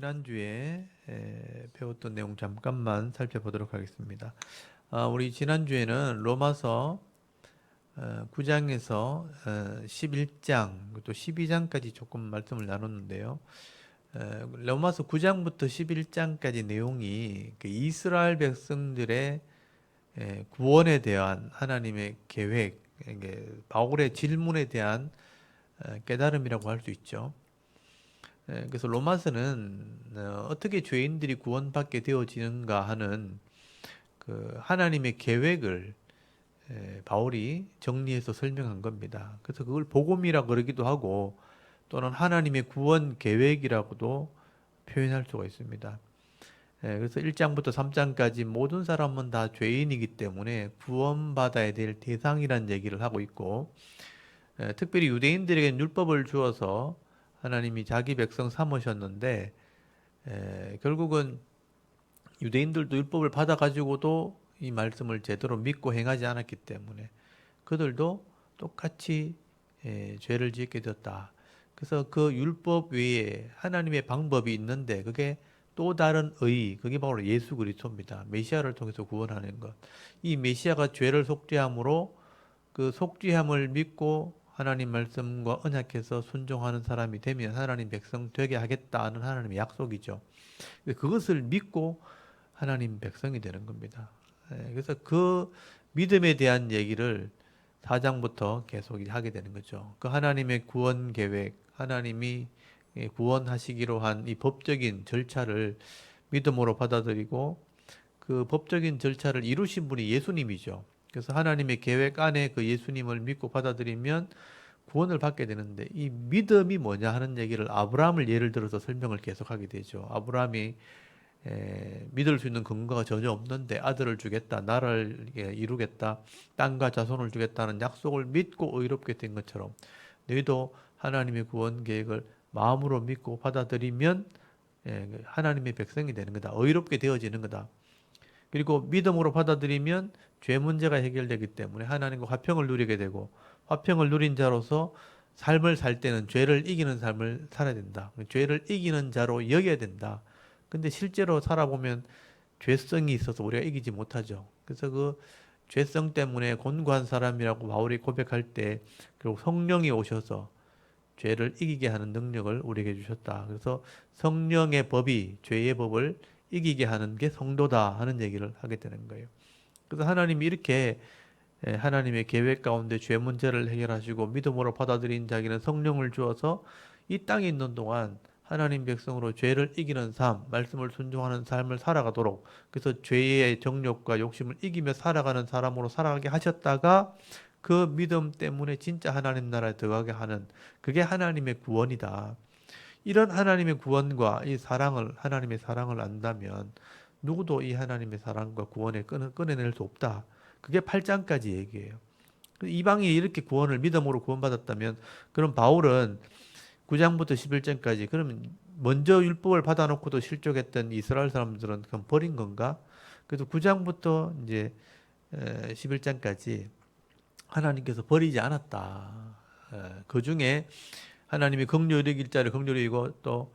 지난주에 배웠던 내용 잠깐만 살펴보도록 하겠습니다. 우리 지난주에는 로마서 9장에서 11장 또 12장까지 조금 말씀을 나눴는데요. 로마서 9장부터 11장까지 내용이 그 이스라엘 백성들의 구원에 대한 하나님의 계획, 이게 바울의 질문에 대한 깨달음이라고 할 수 있죠. 그래서 로마서는 어떻게 죄인들이 구원받게 되어지는가 하는 그 하나님의 계획을 바울이 정리해서 설명한 겁니다. 그래서 그걸 복음이라 그러기도 하고 또는 하나님의 구원 계획이라고도 표현할 수가 있습니다. 그래서 1장부터 3장까지 모든 사람은 다 죄인이기 때문에 구원받아야 될 대상이라는 얘기를 하고 있고, 특별히 유대인들에게 율법을 주어서 하나님이 자기 백성 삼으셨는데 결국은 유대인들도 율법을 받아가지고도 이 말씀을 제대로 믿고 행하지 않았기 때문에 그들도 똑같이 죄를 짓게 되었다. 그래서 그 율법 외에 하나님의 방법이 있는데 그게 또 다른 의, 그게 바로 예수 그리스도입니다. 메시아를 통해서 구원하는 것. 이 메시아가 죄를 속죄함으로 그 속죄함을 믿고 하나님 말씀과 언약해서 순종하는 사람이 되면 하나님 백성 되게 하겠다는 하나님의 약속이죠. 그것을 믿고 하나님 백성이 되는 겁니다. 그래서 그 믿음에 대한 얘기를 4장부터 계속 하게 되는 거죠. 그 하나님의 구원 계획, 하나님이 구원하시기로 한 이 법적인 절차를 믿음으로 받아들이고 그 법적인 절차를 이루신 분이 예수님이죠. 그래서 하나님의 계획 안에 그 예수님을 믿고 받아들이면 구원을 받게 되는데 이 믿음이 뭐냐 하는 얘기를 아브라함을 예를 들어서 설명을 계속하게 되죠. 아브라함이 믿을 수 있는 근거가 전혀 없는데 아들을 주겠다, 나라를 이루겠다, 땅과 자손을 주겠다는 약속을 믿고 의롭게 된 것처럼 너희도 하나님의 구원 계획을 마음으로 믿고 받아들이면 하나님의 백성이 되는 거다. 의롭게 되어지는 거다. 그리고 믿음으로 받아들이면 죄 문제가 해결되기 때문에 하나님과 화평을 누리게 되고 화평을 누린 자로서 삶을 살 때는 죄를 이기는 삶을 살아야 된다. 죄를 이기는 자로 여겨야 된다. 근데 실제로 살아보면 죄성이 있어서 우리가 이기지 못하죠. 그래서 그 죄성 때문에 곤고한 사람이라고 바울이 고백할 때 결국 성령이 오셔서 죄를 이기게 하는 능력을 우리에게 주셨다. 그래서 성령의 법이 죄의 법을 이기게 하는 게 성도다 하는 얘기를 하게 되는 거예요. 그래서 하나님이 이렇게 하나님의 계획 가운데 죄 문제를 해결하시고 믿음으로 받아들인 자에게는 성령을 주어서 이 땅에 있는 동안 하나님 백성으로 죄를 이기는 삶, 말씀을 순종하는 삶을 살아가도록 그래서 죄의 정욕과 욕심을 이기며 살아가는 사람으로 살아가게 하셨다가 그 믿음 때문에 진짜 하나님 나라에 들어가게 하는 그게 하나님의 구원이다. 이런 하나님의 구원과 이 사랑을 하나님의 사랑을 안다면 누구도 이 하나님의 사랑과 구원을 끊어낼 수 없다. 그게 8장까지 얘기해요. 이방인이 이렇게 구원을 믿음으로 구원받았다면 그럼 바울은 9장부터 11장까지 그러면 먼저 율법을 받아놓고도 실족했던 이스라엘 사람들은 그럼 버린 건가? 그래서 9장부터 이제 11장까지 하나님께서 버리지 않았다. 그 중에 하나님이 긍휼히 여길 자를 긍휼히 여기고 또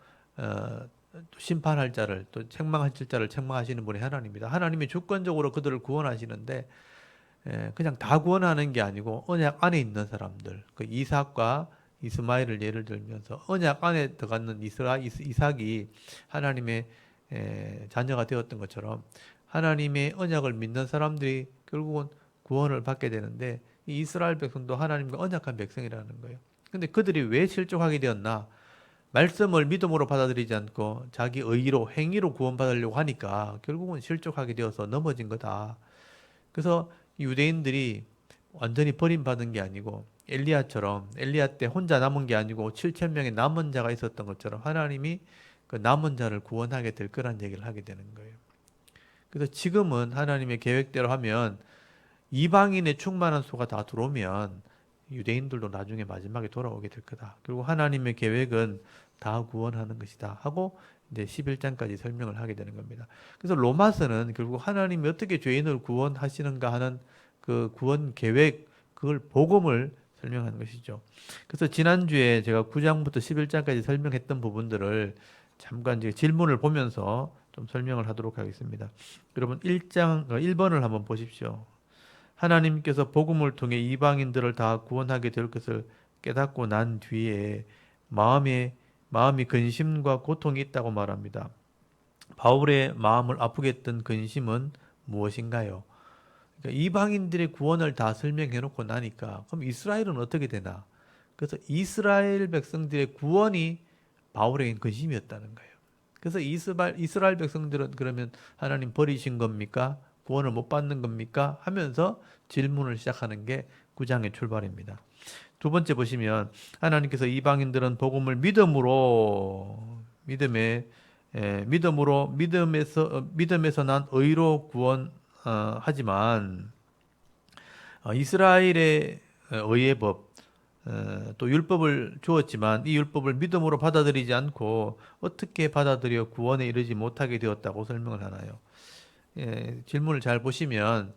심판할 자를 또 책망하실 자를 책망하시는 분이 하나님입니다. 하나님이 주권적으로 그들을 구원하시는데 그냥 다 구원하는 게 아니고 언약 안에 있는 사람들, 그 이삭과 이스마엘을 예를 들면서 언약 안에 들어가는 이삭이 하나님의 자녀가 되었던 것처럼 하나님의 언약을 믿는 사람들이 결국은 구원을 받게 되는데 이 이스라엘 백성도 하나님과 언약한 백성이라는 거예요. 근데 그들이 왜 실족하게 되었나? 말씀을 믿음으로 받아들이지 않고 자기 의로 행위로 구원받으려고 하니까 결국은 실족하게 되어서 넘어진 거다. 그래서 유대인들이 완전히 버림받은 게 아니고 엘리야처럼 엘리야 때 혼자 남은 게 아니고 7천 명의 남은 자가 있었던 것처럼 하나님이 그 남은 자를 구원하게 될 거란 얘기를 하게 되는 거예요. 그래서 지금은 하나님의 계획대로 하면 이방인의 충만한 수가 다 들어오면 유대인들도 나중에 마지막에 돌아오게 될 거다. 그리고 하나님의 계획은 다 구원하는 것이다 하고 이제 11장까지 설명을 하게 되는 겁니다. 그래서 로마서는 결국 하나님이 어떻게 죄인을 구원하시는가 하는 그 구원 계획, 그걸 복음을 설명하는 것이죠. 그래서 지난주에 제가 9장부터 11장까지 설명했던 부분들을 잠깐 이제 질문을 보면서 좀 설명을 하도록 하겠습니다. 여러분 1번을 한번 보십시오. 하나님께서 복음을 통해 이방인들을 다 구원하게 될 것을 깨닫고 난 뒤에 마음이 근심과 고통이 있다고 말합니다. 바울의 마음을 아프게 했던 근심은 무엇인가요? 그러니까 이방인들의 구원을 다 설명해 놓고 나니까 그럼 이스라엘은 어떻게 되나? 그래서 이스라엘 백성들의 구원이 바울에겐 근심이었다는 거예요. 그래서 이스라엘 백성들은 그러면 하나님 버리신 겁니까? 구원을 못 받는 겁니까? 하면서 질문을 시작하는 게 9장의 출발입니다. 두 번째 보시면 하나님께서 이방인들은 복음을 믿음에서 난 의로 구원하지만 이스라엘의 의의 법 또 율법을 주었지만 이 율법을 믿음으로 받아들이지 않고 어떻게 받아들여 구원에 이르지 못하게 되었다고 설명을 하나요? 질문을 잘 보시면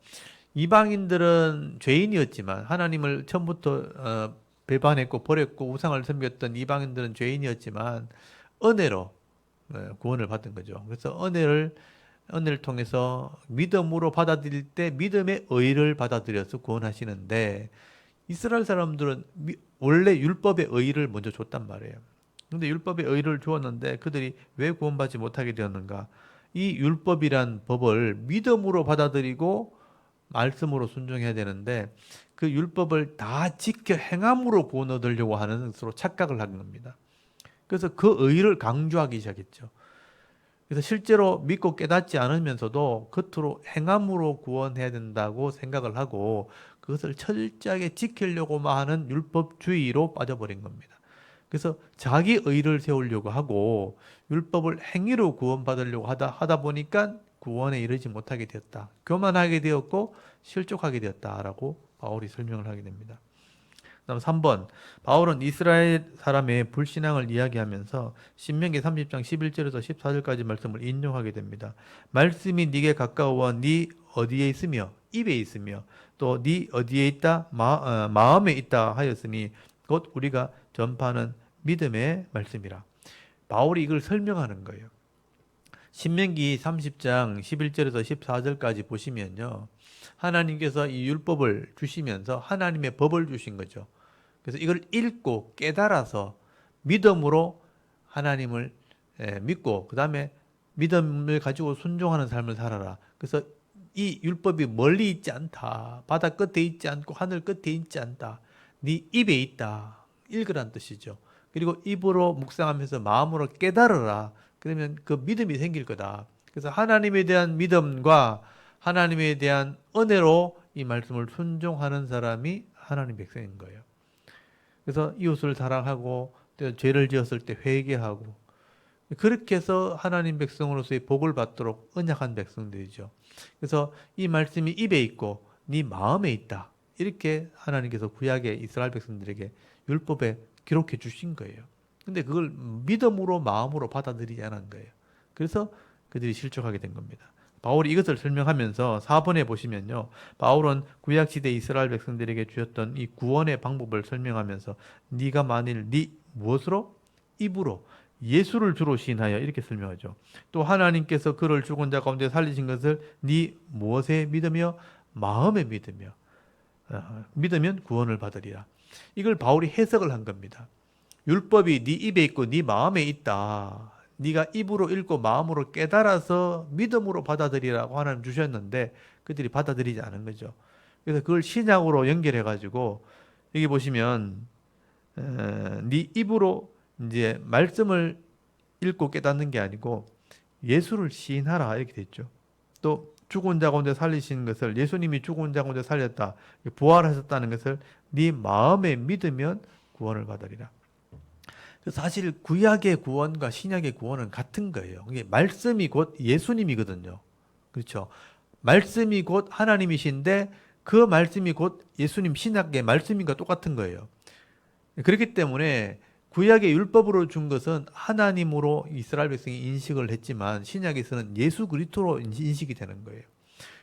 이방인들은 죄인이었지만 하나님을 처음부터 배반했고 버렸고 우상을 섬겼던 이방인들은 죄인이었지만 은혜로 구원을 받은 거죠. 그래서 은혜를 통해서 믿음으로 받아들일 때 믿음의 의를 받아들여서 구원하시는데 이스라엘 사람들은 원래 율법의 의를 먼저 줬단 말이에요. 근데 율법의 의를 주었는데 그들이 왜 구원받지 못하게 되었는가? 이 율법이란 법을 믿음으로 받아들이고 말씀으로 순종해야 되는데 그 율법을 다 지켜 행함으로 구원 얻으려고 하는 것으로 착각을 하는 겁니다. 그래서 그 의를 강조하기 시작했죠. 그래서 실제로 믿고 깨닫지 않으면서도 겉으로 행함으로 구원해야 된다고 생각을 하고 그것을 철저하게 지키려고만 하는 율법주의로 빠져버린 겁니다. 그래서 자기 의를 세우려고 하고 율법을 행위로 구원받으려고 하다 보니까 구원에 이르지 못하게 되었다. 교만하게 되었고 실족하게 되었다라고 바울이 설명을 하게 됩니다. 그다음 3번 바울은 이스라엘 사람의 불신앙을 이야기하면서 신명기 30장 11절에서 14절까지 말씀을 인용하게 됩니다. 말씀이 네게 가까워 네 어디에 있으며 입에 있으며 또 네 어디에 있다 마음에 있다 하였으니 곧 우리가 전파하는 믿음의 말씀이라. 바울이 이걸 설명하는 거예요. 신명기 30장 11절에서 14절까지 보시면요. 하나님께서 이 율법을 주시면서 하나님의 법을 주신 거죠. 그래서 이걸 읽고 깨달아서 믿음으로 하나님을 믿고 그 다음에 믿음을 가지고 순종하는 삶을 살아라. 그래서 이 율법이 멀리 있지 않다. 바다 끝에 있지 않고 하늘 끝에 있지 않다. 네 입에 있다. 읽으란 뜻이죠. 그리고 입으로 묵상하면서 마음으로 깨달으라. 그러면 그 믿음이 생길 거다. 그래서 하나님에 대한 믿음과 하나님에 대한 은혜로 이 말씀을 순종하는 사람이 하나님 백성인 거예요. 그래서 이웃을 사랑하고 또 죄를 지었을 때 회개하고 그렇게 해서 하나님 백성으로서의 복을 받도록 언약한 백성들이죠. 그래서 이 말씀이 입에 있고 네 마음에 있다. 이렇게 하나님께서 구약의 이스라엘 백성들에게 율법에 기록해 주신 거예요. 근데 그걸 믿음으로 마음으로 받아들이지 않은 거예요. 그래서 그들이 실족하게 된 겁니다. 바울이 이것을 설명하면서 4번에 보시면요. 바울은 구약시대 이스라엘 백성들에게 주셨던 이 구원의 방법을 설명하면서 네가 만일 무엇으로? 입으로 예수를 주로 시인하여 이렇게 설명하죠. 또 하나님께서 그를 죽은 자 가운데 살리신 것을 네 무엇에 믿으며 마음에 믿으면 구원을 받으리라. 이걸 바울이 해석을 한 겁니다. 율법이 네 입에 있고 네 마음에 있다. 네가 입으로 읽고 마음으로 깨달아서 믿음으로 받아들이라고 하나님 주셨는데 그들이 받아들이지 않은 거죠. 그래서 그걸 신약으로 연결해 가지고 여기 보시면 네 입으로 이제 말씀을 읽고 깨닫는 게 아니고 예수를 시인하라 이렇게 됐죠. 또 죽은 자 가운데 살리신 것을 예수님이 죽은 자 가운데 살렸다. 부활하셨다는 것을 네 마음에 믿으면 구원을 받으리라. 사실 구약의 구원과 신약의 구원은 같은 거예요. 이게 말씀이 곧 예수님이거든요. 그렇죠? 말씀이 곧 하나님이신데 그 말씀이 곧 예수님 신약의 말씀인가 똑같은 거예요. 그렇기 때문에 구약의 율법으로 준 것은 하나님으로 이스라엘 백성이 인식을 했지만 신약에서는 예수 그리스도로 인식이 되는 거예요.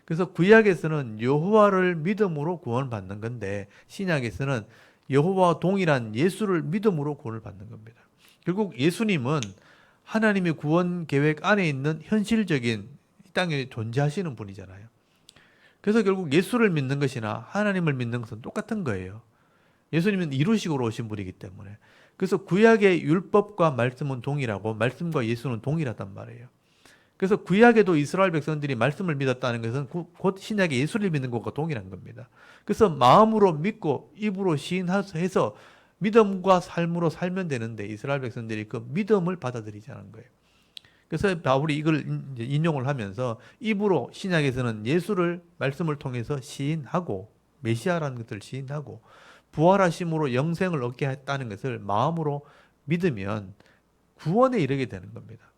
그래서 구약에서는 여호와를 믿음으로 구원을 받는 건데 신약에서는 여호와와 동일한 예수를 믿음으로 구원을 받는 겁니다. 결국 예수님은 하나님의 구원 계획 안에 있는 현실적인 이 땅에 존재하시는 분이잖아요. 그래서 결국 예수를 믿는 것이나 하나님을 믿는 것은 똑같은 거예요. 예수님은 이루식으로 오신 분이기 때문에. 그래서 구약의 율법과 말씀은 동일하고 말씀과 예수는 동일하단 말이에요. 그래서 구약에도 이스라엘 백성들이 말씀을 믿었다는 것은 곧 신약의 예수를 믿는 것과 동일한 겁니다. 그래서 마음으로 믿고 입으로 시인해서 믿음과 삶으로 살면 되는데 이스라엘 백성들이 그 믿음을 받아들이자는 거예요. 그래서 바울이 이걸 이제 인용을 하면서 입으로 신약에서는 예수를 말씀을 통해서 시인하고 메시아라는 것을 시인하고 부활하심으로 영생을 얻게 했다는 것을 마음으로 믿으면 구원에 이르게 되는 겁니다.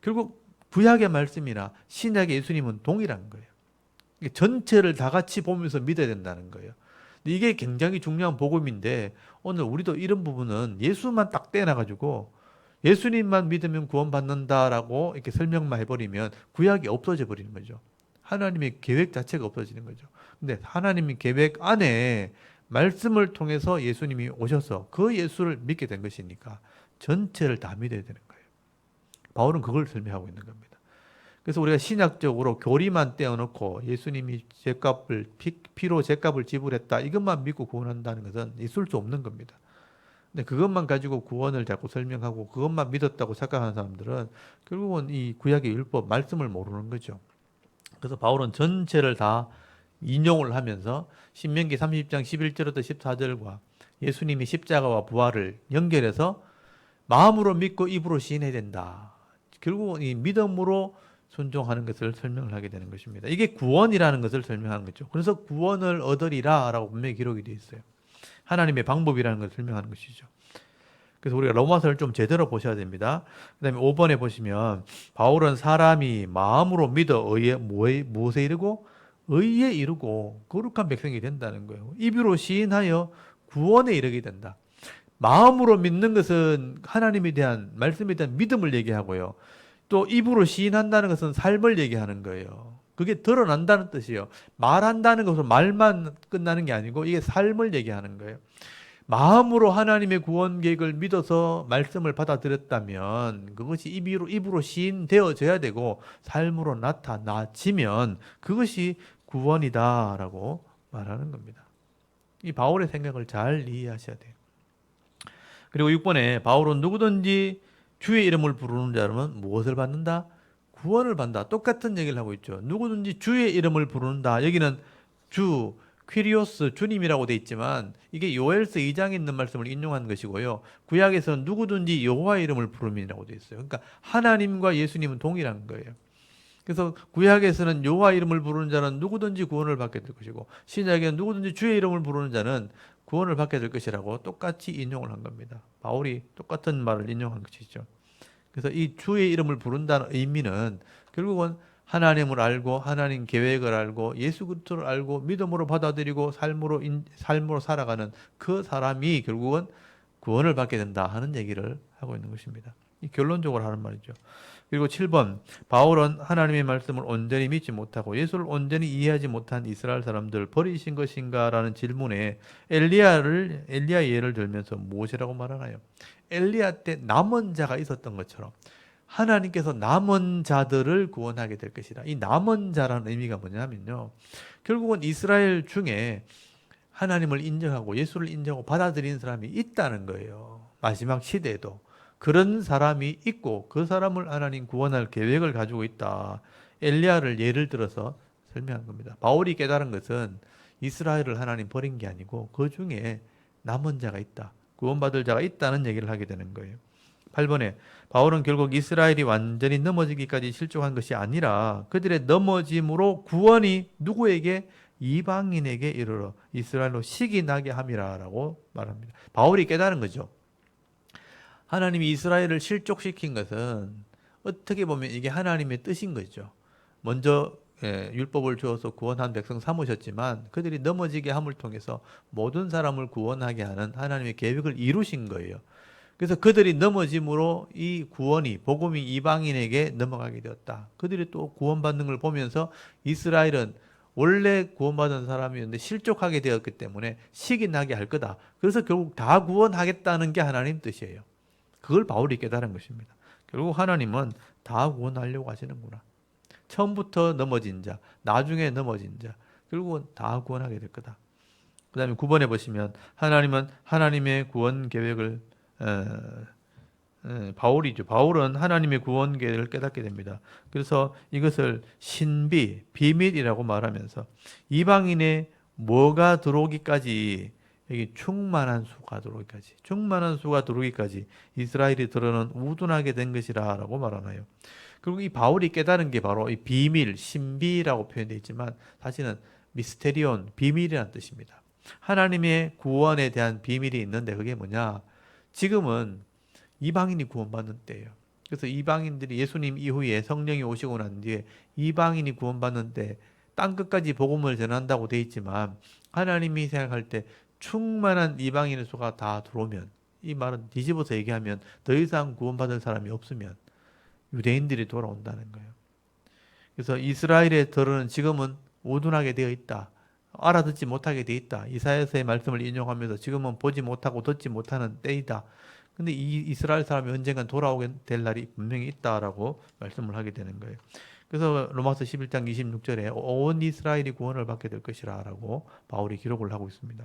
결국 구약의 말씀이나 신약의 예수님은 동일한 거예요. 전체를 다 같이 보면서 믿어야 된다는 거예요. 이게 굉장히 중요한 복음인데 오늘 우리도 이런 부분은 예수만 딱 떼놔가지고 예수님만 믿으면 구원받는다라고 이렇게 설명만 해버리면 구약이 없어져 버리는 거죠. 하나님의 계획 자체가 없어지는 거죠. 근데 하나님의 계획 안에 말씀을 통해서 예수님이 오셔서 그 예수를 믿게 된 것이니까 전체를 다 믿어야 되는 거예요. 바울은 그걸 설명하고 있는 겁니다. 그래서 우리가 신약적으로 교리만 떼어놓고 예수님이 피로 죄값을 지불했다 이것만 믿고 구원한다는 것은 있을 수 없는 겁니다. 근데 그것만 가지고 구원을 자꾸 설명하고 그것만 믿었다고 착각하는 사람들은 결국은 이 구약의 율법 말씀을 모르는 거죠. 그래서 바울은 전체를 다 인용을 하면서 신명기 30장 11절부터 14절과 예수님이 십자가와 부활을 연결해서 마음으로 믿고 입으로 시인해야 된다. 결국은 이 믿음으로 순종하는 것을 설명을 하게 되는 것입니다. 이게 구원이라는 것을 설명하는 거죠. 그래서 구원을 얻으리라 라고 분명히 기록이 되어 있어요. 하나님의 방법이라는 것을 설명하는 것이죠. 그래서 우리가 로마서를 좀 제대로 보셔야 됩니다. 그 다음에 5번에 보시면 바울은 사람이 마음으로 믿어 무엇에 이르고 의에 이르고 거룩한 백성이 된다는 거예요. 입으로 시인하여 구원에 이르게 된다. 마음으로 믿는 것은 하나님에 대한 말씀에 대한 믿음을 얘기하고요. 또 입으로 시인한다는 것은 삶을 얘기하는 거예요. 그게 드러난다는 뜻이에요. 말한다는 것은 말만 끝나는 게 아니고 이게 삶을 얘기하는 거예요. 마음으로 하나님의 구원 계획을 믿어서 말씀을 받아들였다면 그것이 입으로 시인되어져야 되고 삶으로 나타나지면 그것이 구원이다라고 말하는 겁니다. 이 바울의 생각을 잘 이해하셔야 돼요. 그리고 6번에 바울은 누구든지 주의 이름을 부르는 자라면 무엇을 받는다? 구원을 받는다. 똑같은 얘기를 하고 있죠. 누구든지 주의 이름을 부르는다. 여기는 주, 퀴리오스, 주님이라고 돼 있지만 이게 요엘서 2장에 있는 말씀을 인용한 것이고요. 구약에서는 누구든지 여호와의 이름을 부름이라고 돼 있어요. 그러니까 하나님과 예수님은 동일한 거예요. 그래서 구약에서는 여호와 이름을 부르는 자는 누구든지 구원을 받게 될 것이고 신약에는 누구든지 주의 이름을 부르는 자는 구원을 받게 될 것이라고 똑같이 인용을 한 겁니다. 바울이 똑같은 말을 인용한 것이죠. 그래서 이 주의 이름을 부른다는 의미는 결국은 하나님을 알고 하나님 계획을 알고 예수 그리스도를 알고 믿음으로 받아들이고 삶으로 살아가는 그 사람이 결국은 구원을 받게 된다 하는 얘기를 하고 있는 것입니다. 이 결론적으로 하는 말이죠. 그리고 7번 바울은 하나님의 말씀을 온전히 믿지 못하고 예수를 온전히 이해하지 못한 이스라엘 사람들을 버리신 것인가 라는 질문에 엘리야 예를 들면서 무엇이라고 말하나요? 엘리야 때 남은 자가 있었던 것처럼 하나님께서 남은 자들을 구원하게 될 것이다. 이 남은 자라는 의미가 뭐냐면요. 결국은 이스라엘 중에 하나님을 인정하고 예수를 인정하고 받아들인 사람이 있다는 거예요. 마지막 시대에도. 그런 사람이 있고 그 사람을 하나님 구원할 계획을 가지고 있다. 엘리야를 예를 들어서 설명한 겁니다. 바울이 깨달은 것은 이스라엘을 하나님 버린 게 아니고 그 중에 남은 자가 있다. 구원받을 자가 있다는 얘기를 하게 되는 거예요. 8번에 바울은 결국 이스라엘이 완전히 넘어지기까지 실족한 것이 아니라 그들의 넘어짐으로 구원이 누구에게? 이방인에게 이르러 이스라엘로 식이 나게 함이라라고 말합니다. 바울이 깨달은 거죠. 하나님이 이스라엘을 실족시킨 것은 어떻게 보면 이게 하나님의 뜻인 거죠. 먼저 율법을 주어서 구원한 백성 삼으셨지만 그들이 넘어지게 함을 통해서 모든 사람을 구원하게 하는 하나님의 계획을 이루신 거예요. 그래서 그들이 넘어짐으로 이 구원이 복음이 이방인에게 넘어가게 되었다. 그들이 또 구원받는 걸 보면서 이스라엘은 원래 구원받은 사람이었는데 실족하게 되었기 때문에 식이 나게 할 거다. 그래서 결국 다 구원하겠다는 게 하나님 뜻이에요. 그걸 바울이 깨달은 것입니다. 결국 하나님은 다 구원하려고 하시는구나. 처음부터 넘어진 자, 나중에 넘어진 자, 결국은 다 구원하게 될 거다. 그 다음에 9번에 보시면 하나님은 하나님의 구원 계획을 바울이죠. 바울은 하나님의 구원 계획을 깨닫게 됩니다. 그래서 이것을 신비, 비밀이라고 말하면서 이방인의 뭐가 들어오기까지 여기 충만한 수가 들어오기까지 충만한 수가 들어오기까지 이스라엘이 들어는 우둔하게 된 것이라고 말하나요. 그리고 이 바울이 깨달은 게 바로 이 비밀, 신비라고 표현되어 있지만 사실은 미스테리온, 비밀이라는 뜻입니다. 하나님의 구원에 대한 비밀이 있는데 그게 뭐냐? 지금은 이방인이 구원받는 때예요. 그래서 이방인들이 예수님 이후에 성령이 오시고 난 뒤에 이방인이 구원받는 때 땅끝까지 복음을 전한다고 돼 있지만 하나님이 생각할 때 충만한 이방인의 수가 다 들어오면 이 말은 뒤집어서 얘기하면 더 이상 구원받을 사람이 없으면 유대인들이 돌아온다는 거예요. 그래서 이스라엘의 들은 지금은 우둔하게 되어 있다. 알아듣지 못하게 되어 있다. 이사야서의 말씀을 인용하면서 지금은 보지 못하고 듣지 못하는 때이다. 근데 이 이스라엘 사람이 언젠간 돌아오게 될 날이 분명히 있다라고 말씀을 하게 되는 거예요. 그래서 로마서 11장 26절에 온 이스라엘이 구원을 받게 될 것이라 라고 바울이 기록을 하고 있습니다.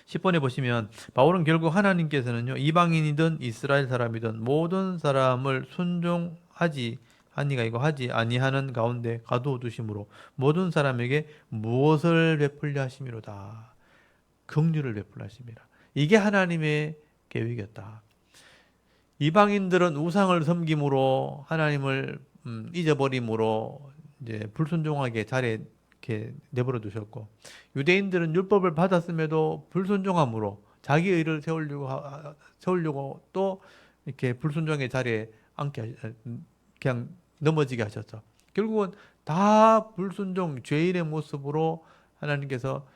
10번에 보시면 바울은 결국 하나님께서는요 이방인이든 이스라엘 사람이든 모든 사람을 순종하지 아니가 이거 하지 아니하는 가운데 가두어 두심으로 모든 사람에게 무엇을 베풀려 하심이로다. 긍휼을 베풀려 하심이라. 이게 하나님의 계획이었다. 이방인들은 우상을 섬김으로 하나님을 잊어버림으로 이제 불순종하게 자리에 이렇게 내버려 두셨고 유대인들은 율법을 받았음에도 불순종함으로 자기 의를 세우려고 또 이렇게 불순종의 자리에 앉게 그냥 넘어지게 하셨죠. 결국은 다 불순종 죄인의 모습으로 하나님께서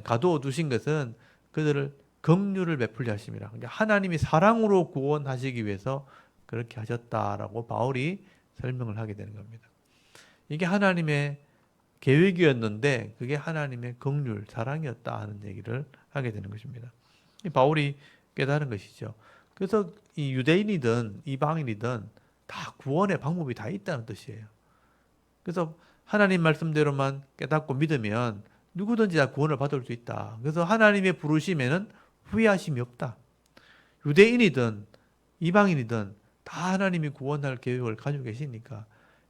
가두어 두신 것은 그들을 긍휼을 베풀려 하심이라. 그러니까 하나님이 사랑으로 구원하시기 위해서 그렇게 하셨다라고 바울이 설명을 하게 되는 겁니다. 이게 하나님의 계획이었는데 그게 하나님의 긍휼, 사랑이었다 하는 얘기를 하게 되는 것입니다. 바울이 깨달은 것이죠. 그래서 이 유대인이든 이방인이든 다 구원의 방법이 다 있다는 뜻이에요. 그래서 하나님 말씀대로만 깨닫고 믿으면 누구든지 다 구원을 받을 수 있다. 그래서 하나님의 부르심에는 후회하심이 없다. 유대인이든 이방인이든 다 하나님이 구원할 계획을 가지고 계시니까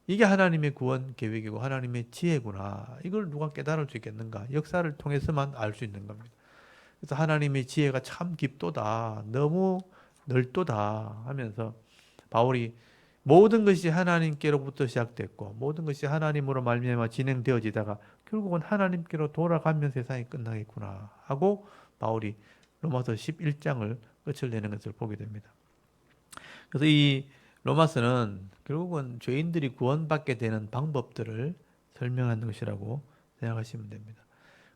이게 하나님의 구원 계획이고 하나님의 지혜구나. 이걸 누가 깨달을 수 있겠는가? 역사를 통해서만 알 수 있는 겁니다. 그래서 하나님의 지혜가 참 깊도다. 너무 넓도다 하면서 바울이 모든 것이 하나님께로부터 시작됐고 모든 것이 하나님으로 말미암아 진행되어지다가 결국은 하나님께로 돌아가면 세상이 끝나겠구나 하고 바울이 로마서 11장을 끝을 내는 것을 보게 됩니다. 그래서 이 로마서는 결국은 죄인들이 구원받게 되는 방법들을 설명하는 것이라고 생각하시면 됩니다.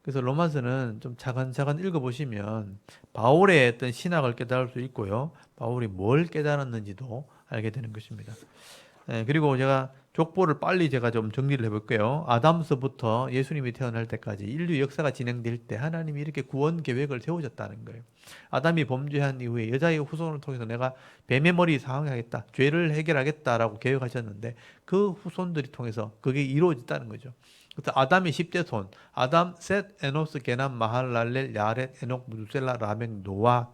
그래서 로마서는 좀 차근차근 읽어보시면 바울의 어떤 신학을 깨달을 수 있고요. 바울이 뭘 깨달았는지도 알게 되는 것입니다. 그리고 제가 족보를 빨리 제가 좀 정리를 해볼게요. 아담서부터 예수님이 태어날 때까지 인류 역사가 진행될 때 하나님이 이렇게 구원 계획을 세우셨다는 거예요. 아담이 범죄한 이후에 여자의 후손을 통해서 내가 뱀의 머리 상하겠다, 죄를 해결하겠다라고 계획하셨는데 그 후손들이 통해서 그게 이루어졌다는 거죠. 그래서 아담의 10대 손, 아담, 셋, 에노스, 게남, 마할랄렐, 야렛, 에녹, 무두셀라, 라멕, 노아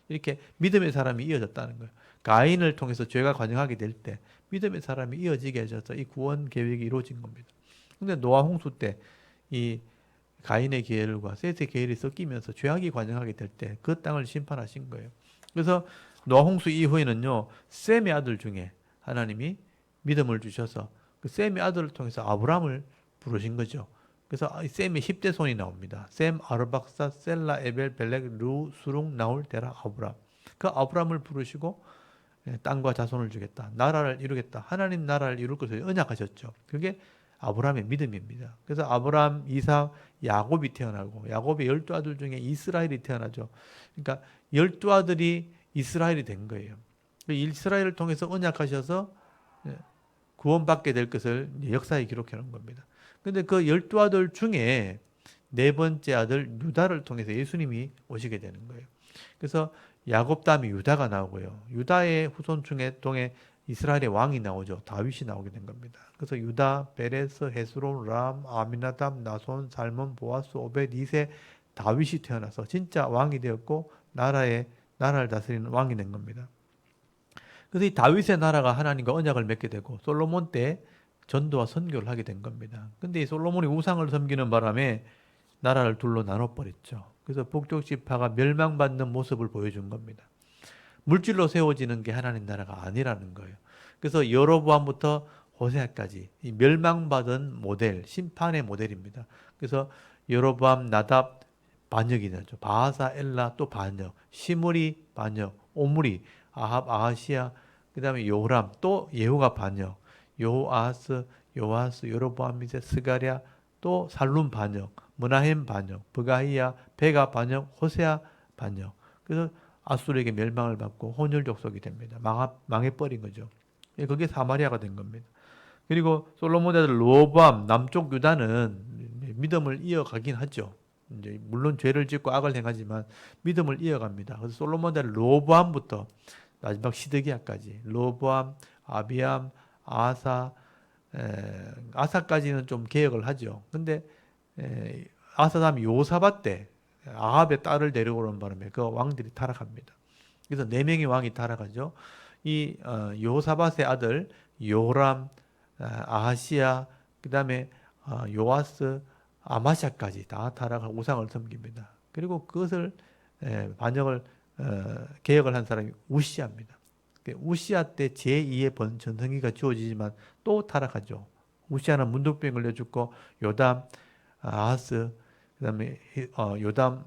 이렇게 믿음의 사람이 이어졌다는 거예요. 가인을 통해서 죄가 관영하게 될 때 믿음의 사람이 이어지게 해줘서 이 구원 계획이 이루어진 겁니다. 근데 노아 홍수 때 이 가인의 계열과 셋의 계열이 섞이면서 죄악이 관영하게 될 때 그 땅을 심판하신 거예요. 그래서 노아 홍수 이후에는요 셈의 아들 중에 하나님이 믿음을 주셔서 그 셈의 아들을 통해서 아브라함을 부르신 거죠. 그래서 셈의 10대 손이 나옵니다. 셈, 아르박사, 셀라, 에벨, 벨렉, 루, 수룽, 나홀, 데라, 아브람. 그 아브람을 부르시고 땅과 자손을 주겠다. 나라를 이루겠다. 하나님 나라를 이룰 것을 언약하셨죠. 그게 아브라함의 믿음입니다. 그래서 아브라함, 이삭, 야곱이 태어나고 야곱의 12아들 중에 이스라엘이 태어나죠. 그러니까 12아들이 이스라엘이 된 거예요. 이스라엘을 통해서 언약하셔서 구원받게 될 것을 역사에 기록해 놓은 겁니다. 근데 그 12아들 중에 네 번째 아들 유다를 통해서 예수님이 오시게 되는 거예요. 그래서 야곱 다음에 유다가 나오고요. 유다의 후손 중에 이스라엘의 왕이 나오죠. 다윗이 나오게 된 겁니다. 그래서 유다, 베레스, 헤스론, 람, 아미나답, 나손, 살몬, 보아스, 오벳, 이세, 다윗이 태어나서 진짜 왕이 되었고 나라를 다스리는 왕이 된 겁니다. 그래서 이 다윗의 나라가 하나님과 언약을 맺게 되고 솔로몬 때 전도와 선교를 하게 된 겁니다. 근데 이 솔로몬이 우상을 섬기는 바람에 나라를 둘로 나눠버렸죠. 그래서 북쪽 지파가 멸망받는 모습을 보여준 겁니다. 물질로 세워지는 게 하나님 나라가 아니라는 거예요. 그래서 여로보암부터 호세아까지 이 멸망받은 모델, 심판의 모델입니다. 그래서 여로보암, 나답 반역이 되죠. 바하사, 엘라 또 반역, 시므리 반역, 오므리, 아합, 아하시야, 그 다음에 요람 또 예후가 반역, 요아스, 요아스, 여로보암 이제 스가랴 또 살룸 반역, 므나헴 반역, 브가히야, 베가 반역, 호세아 반역. 그래서 아수르에게 멸망을 받고 혼혈 족속이 됩니다. 망해버린 거죠. 그게 사마리아가 된 겁니다. 그리고 솔로몬의 아들 르호보암 남쪽 유다는 믿음을 이어가긴 하죠. 이제 물론 죄를 짓고 악을 행하지만 믿음을 이어갑니다. 그래서 솔로몬의 아들 르호보암부터 마지막 시드기야까지 르호보암, 아비암, 아사, 아사까지는 좀 개혁을 하죠. 근데 아사 다음 요사밧 때 아합의 딸을 데려오는 바람에 그 왕들이 타락합니다. 그래서 네 명의 왕이 타락하죠. 이 요사밧의 아들 요람, 아하시야, 그 다음에 요아스, 아마샤까지 다 타락하고 우상을 섬깁니다. 그리고 그것을 반역을 개혁을 한 사람이 우시아입니다. 우시아 때 제2의 전성기가 주어지지만 또 타락하죠. 우시아는 문둥병 걸려 죽고 요담, 아하스, 그다음에 요담,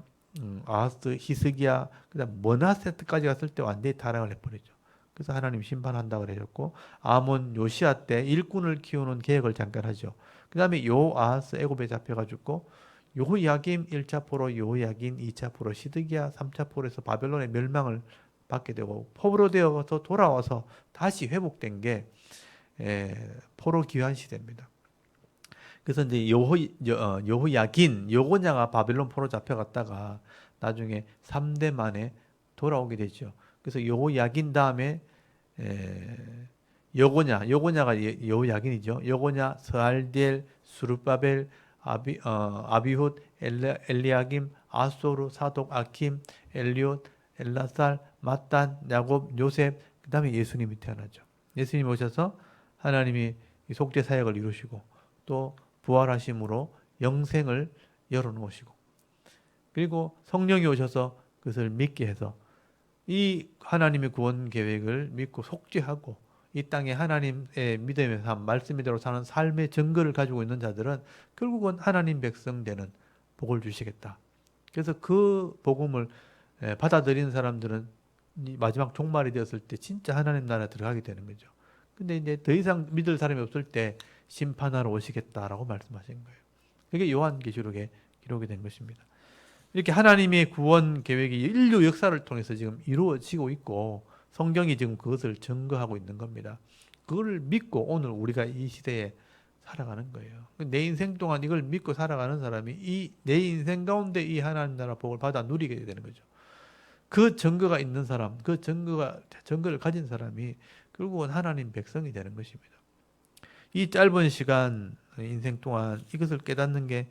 아하스, 히스기야, 그다음 머나세 때까지 갔을 때 완전히 타락을 해버리죠. 그래서 하나님 심판한다고 그러셨고 아몬 요시아 때 일꾼을 키우는 계획을 잠깐 하죠. 그다음에 요아하스 애굽에 잡혀가지고 요호야김 1차 포로, 요호야긴 2차 포로, 시드기야 3차 포로에서 바벨론의 멸망을 받게 되고 포로로 되어서 돌아와서 다시 회복된 게 포로 귀환 시대입니다. 그래서 이제 요호야긴 요고냐가 바벨론 포로 잡혀갔다가 나중에 3대 만에 돌아오게 되죠. 그래서 요호야긴 다음에 요고냐가 요호야긴이죠. 요고냐, 스알디엘, 수르바벨, 아비훗, 엘리야김, 아소르, 사독, 아킴, 엘리옷, 엘라살, 마탄, 야곱, 요셉, 그 다음에 예수님이 태어나죠. 예수님이 오셔서 하나님이 속죄 사역을 이루시고 또 부활하심으로 영생을 열어놓으시고 그리고 성령이 오셔서 그것을 믿게 해서 이 하나님의 구원 계획을 믿고 속죄하고 이 땅에 하나님의 믿음의 삶, 말씀대로 사는 삶의 증거를 가지고 있는 자들은 결국은 하나님 백성 되는 복을 주시겠다. 그래서 그 복음을 받아들이는 사람들은 마지막 종말이 되었을 때 진짜 하나님 나라에 들어가게 되는 거죠. 근데 이제 더 이상 믿을 사람이 없을 때 심판하러 오시겠다라고 말씀하신 거예요. 그게 요한계시록에 기록이 된 것입니다. 이렇게 하나님의 구원 계획이 인류 역사를 통해서 지금 이루어지고 있고 성경이 지금 그것을 증거하고 있는 겁니다. 그걸 믿고 오늘 우리가 이 시대에 살아가는 거예요. 내 인생 동안 이걸 믿고 살아가는 사람이 내 인생 가운데 이 하나님 나라 복을 받아 누리게 되는 거죠. 그 증거가 있는 사람, 그 증거를 가진 사람이 결국은 하나님 백성이 되는 것입니다. 이 짧은 시간 인생 동안 이것을 깨닫는 게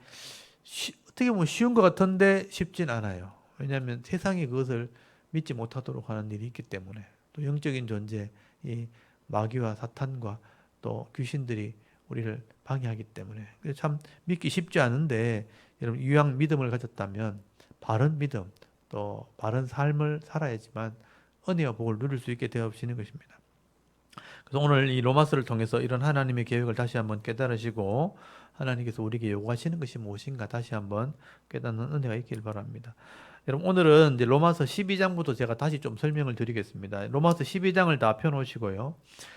어떻게 보면 쉬운 것 같은데 쉽진 않아요. 왜냐하면 세상이 그것을 믿지 못하도록 하는 일이 있기 때문에 또 영적인 존재, 이 마귀와 사탄과 또 귀신들이 우리를 방해하기 때문에 참 믿기 쉽지 않은데 여러분 유양 믿음을 가졌다면 바른 믿음 또 바른 삶을 살아야지만 은혜와 복을 누릴 수 있게 되어지는 것입니다. 그래서 오늘 이 로마서를 통해서 이런 하나님의 계획을 다시 한번 깨달으시고 하나님께서 우리에게 요구하시는 것이 무엇인가 다시 한번 깨닫는 은혜가 있길 바랍니다. 여러분 오늘은 이제 로마서 12장부터 제가 다시 좀 설명을 드리겠습니다. 로마서 12장을 다 펴놓으시고요.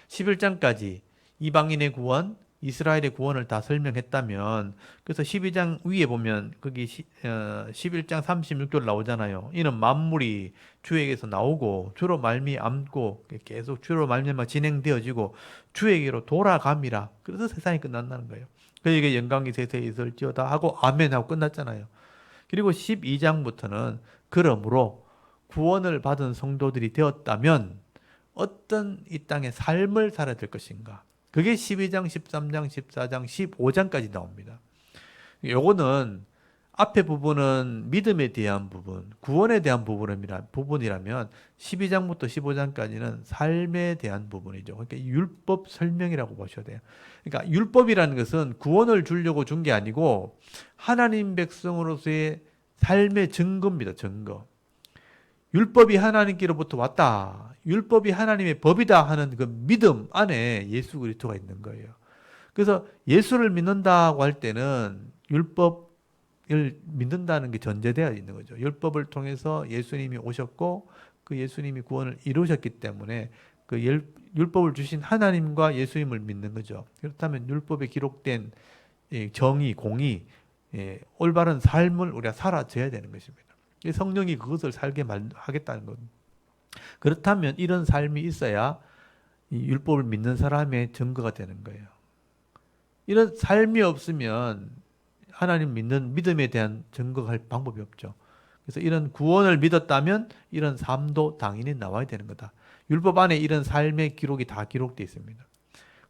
11장까지 이방인의 구원, 이스라엘의 구원을 다 설명했다면 그래서 12장 위에 보면 거기 11장 36절 나오잖아요. 이는 만물이 주에게서 나오고 주로 말미암고 계속 주로 말미암아 진행되어지고 주에게로 돌아감이라. 그래서 세상이 끝난다는 거예요. 그에게 영광이 세세히 있을지어다 하고 아멘 하고 끝났잖아요. 그리고 12장부터는 그러므로 구원을 받은 성도들이 되었다면 어떤 이 땅의 삶을 살아야 될 것인가. 그게 12장, 13장, 14장, 15장까지 나옵니다. 요거는 앞에 부분은 믿음에 대한 부분, 구원에 대한 부분이라면 12장부터 15장까지는 삶에 대한 부분이죠. 그러니까 율법 설명이라고 보셔야 돼요. 그러니까 율법이라는 것은 구원을 주려고 준 게 아니고 하나님 백성으로서의 삶의 증거입니다. 증거. 율법이 하나님께로부터 왔다. 율법이 하나님의 법이다 하는 그 믿음 안에 예수 그리스도가 있는 거예요. 그래서 예수를 믿는다고 할 때는 율법을 믿는다는 게 전제되어 있는 거죠. 율법을 통해서 예수님이 오셨고 그 예수님이 구원을 이루셨기 때문에 그 율법을 주신 하나님과 예수님을 믿는 거죠. 그렇다면 율법에 기록된 정의, 공의, 올바른 삶을 우리가 살아져야 되는 것입니다. 성령이 그것을 살게 하겠다는 겁니다. 그렇다면 이런 삶이 있어야 이 율법을 믿는 사람의 증거가 되는 거예요. 이런 삶이 없으면 하나님 믿는 믿음에 대한 증거가 할 방법이 없죠. 그래서 이런 구원을 믿었다면 이런 삶도 당연히 나와야 되는 거다. 율법 안에 이런 삶의 기록이 다 기록되어 있습니다.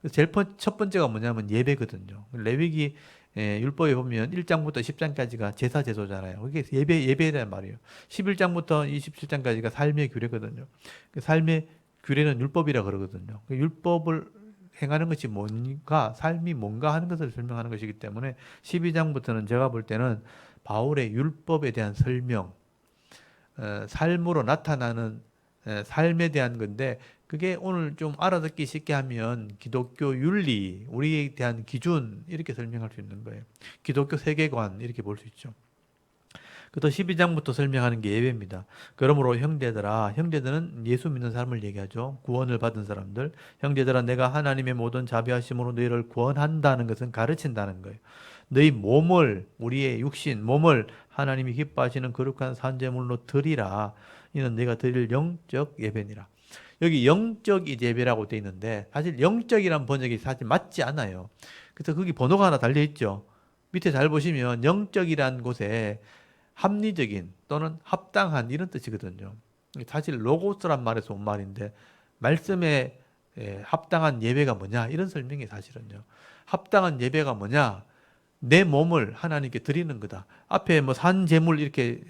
그래서 제일 첫 번째가 뭐냐면 예배거든요. 레위기 율법에 보면 1장부터 10장까지가 제사 제소잖아요. 그게 예배란 말이에요. 11장부터 27장까지가 삶의 규례거든요. 그 삶의 규례는 율법이라 그러거든요. 그 율법을 행하는 것이 뭔가, 삶이 뭔가 하는 것을 설명하는 것이기 때문에 12장부터는 제가 볼 때는 바울의 율법에 대한 설명, 삶으로 나타나는 삶에 대한 건데, 그게 오늘 좀 알아듣기 쉽게 하면 기독교 윤리, 우리에 대한 기준, 이렇게 설명할 수 있는 거예요. 기독교 세계관, 이렇게 볼 수 있죠. 또 12장부터 설명하는 게 예배입니다. 그러므로 형제들아, 형제들은 예수 믿는 사람을 얘기하죠. 구원을 받은 사람들. 형제들아, 내가 하나님의 모든 자비하심으로 너희를 구원한다는 것은 가르친다는 거예요. 너희 몸을, 우리의 육신, 몸을 하나님이 기뻐하시는 거룩한 산제물로 드리라. 이는 내가 드릴 영적 예배니라. 여기 영적 예배라고 되어 있는데 사실 영적이란 번역이 사실 맞지 않아요. 그래서 거기 번호가 하나 달려 있죠. 밑에 잘 보시면 영적이란 곳에 합리적인 또는 합당한 이런 뜻이거든요. 사실 로고스란 말에서 온 말인데 말씀에 합당한 예배가 뭐냐 이런 설명이 사실은요. 합당한 예배가 뭐냐? 내 몸을 하나님께 드리는 거다. 앞에 뭐 산제물 이렇게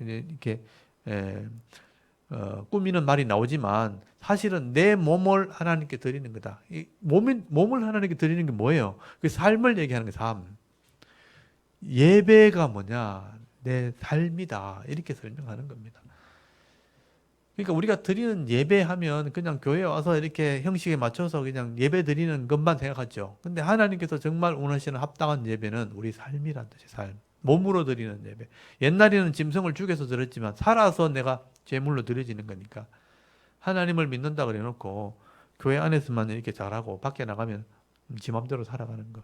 꾸미는 말이 나오지만 사실은 내 몸을 하나님께 드리는 거다. 이 몸을 하나님께 드리는 게 뭐예요? 그 삶을 얘기하는 게 삶. 예배가 뭐냐? 내 삶이다. 이렇게 설명하는 겁니다. 그러니까 우리가 드리는 예배하면 그냥 교회에 와서 이렇게 형식에 맞춰서 그냥 예배 드리는 것만 생각하죠. 근데 하나님께서 정말 원하시는 합당한 예배는 우리 삶이란 뜻이에요. 삶. 몸으로 드리는 예배. 옛날에는 짐승을 죽여서 드렸지만 살아서 내가 제물로 드려지는 거니까 하나님을 믿는다 그래 놓고 교회 안에서만 이렇게 잘하고 밖에 나가면 지 맘대로 살아가는 거.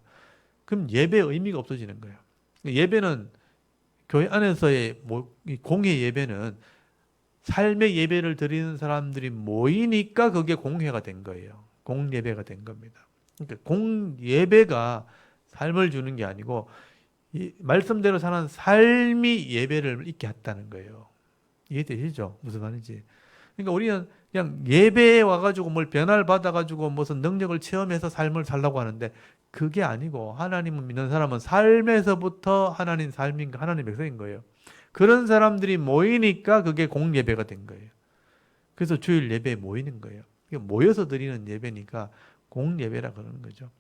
그럼 예배의 의미가 없어지는 거예요. 예배는 교회 안에서의 공회 예배는 삶의 예배를 드리는 사람들이 모이니까 그게 공회가 된 거예요. 공예배가 된 겁니다. 그러니까 공예배가 삶을 주는 게 아니고 말씀대로 사는 삶이 예배를 있게 했다는 거예요. 이해되시죠? 무슨 말인지. 그러니까 우리는 그냥 예배에 와가지고 뭘 변화를 받아가지고 무슨 능력을 체험해서 삶을 살라고 하는데 그게 아니고 하나님을 믿는 사람은 삶에서부터 하나님 삶인 하나님 백성인 거예요. 그런 사람들이 모이니까 그게 공예배가 된 거예요. 그래서 주일 예배에 모이는 거예요. 모여서 드리는 예배니까 공예배라 그러는 거죠.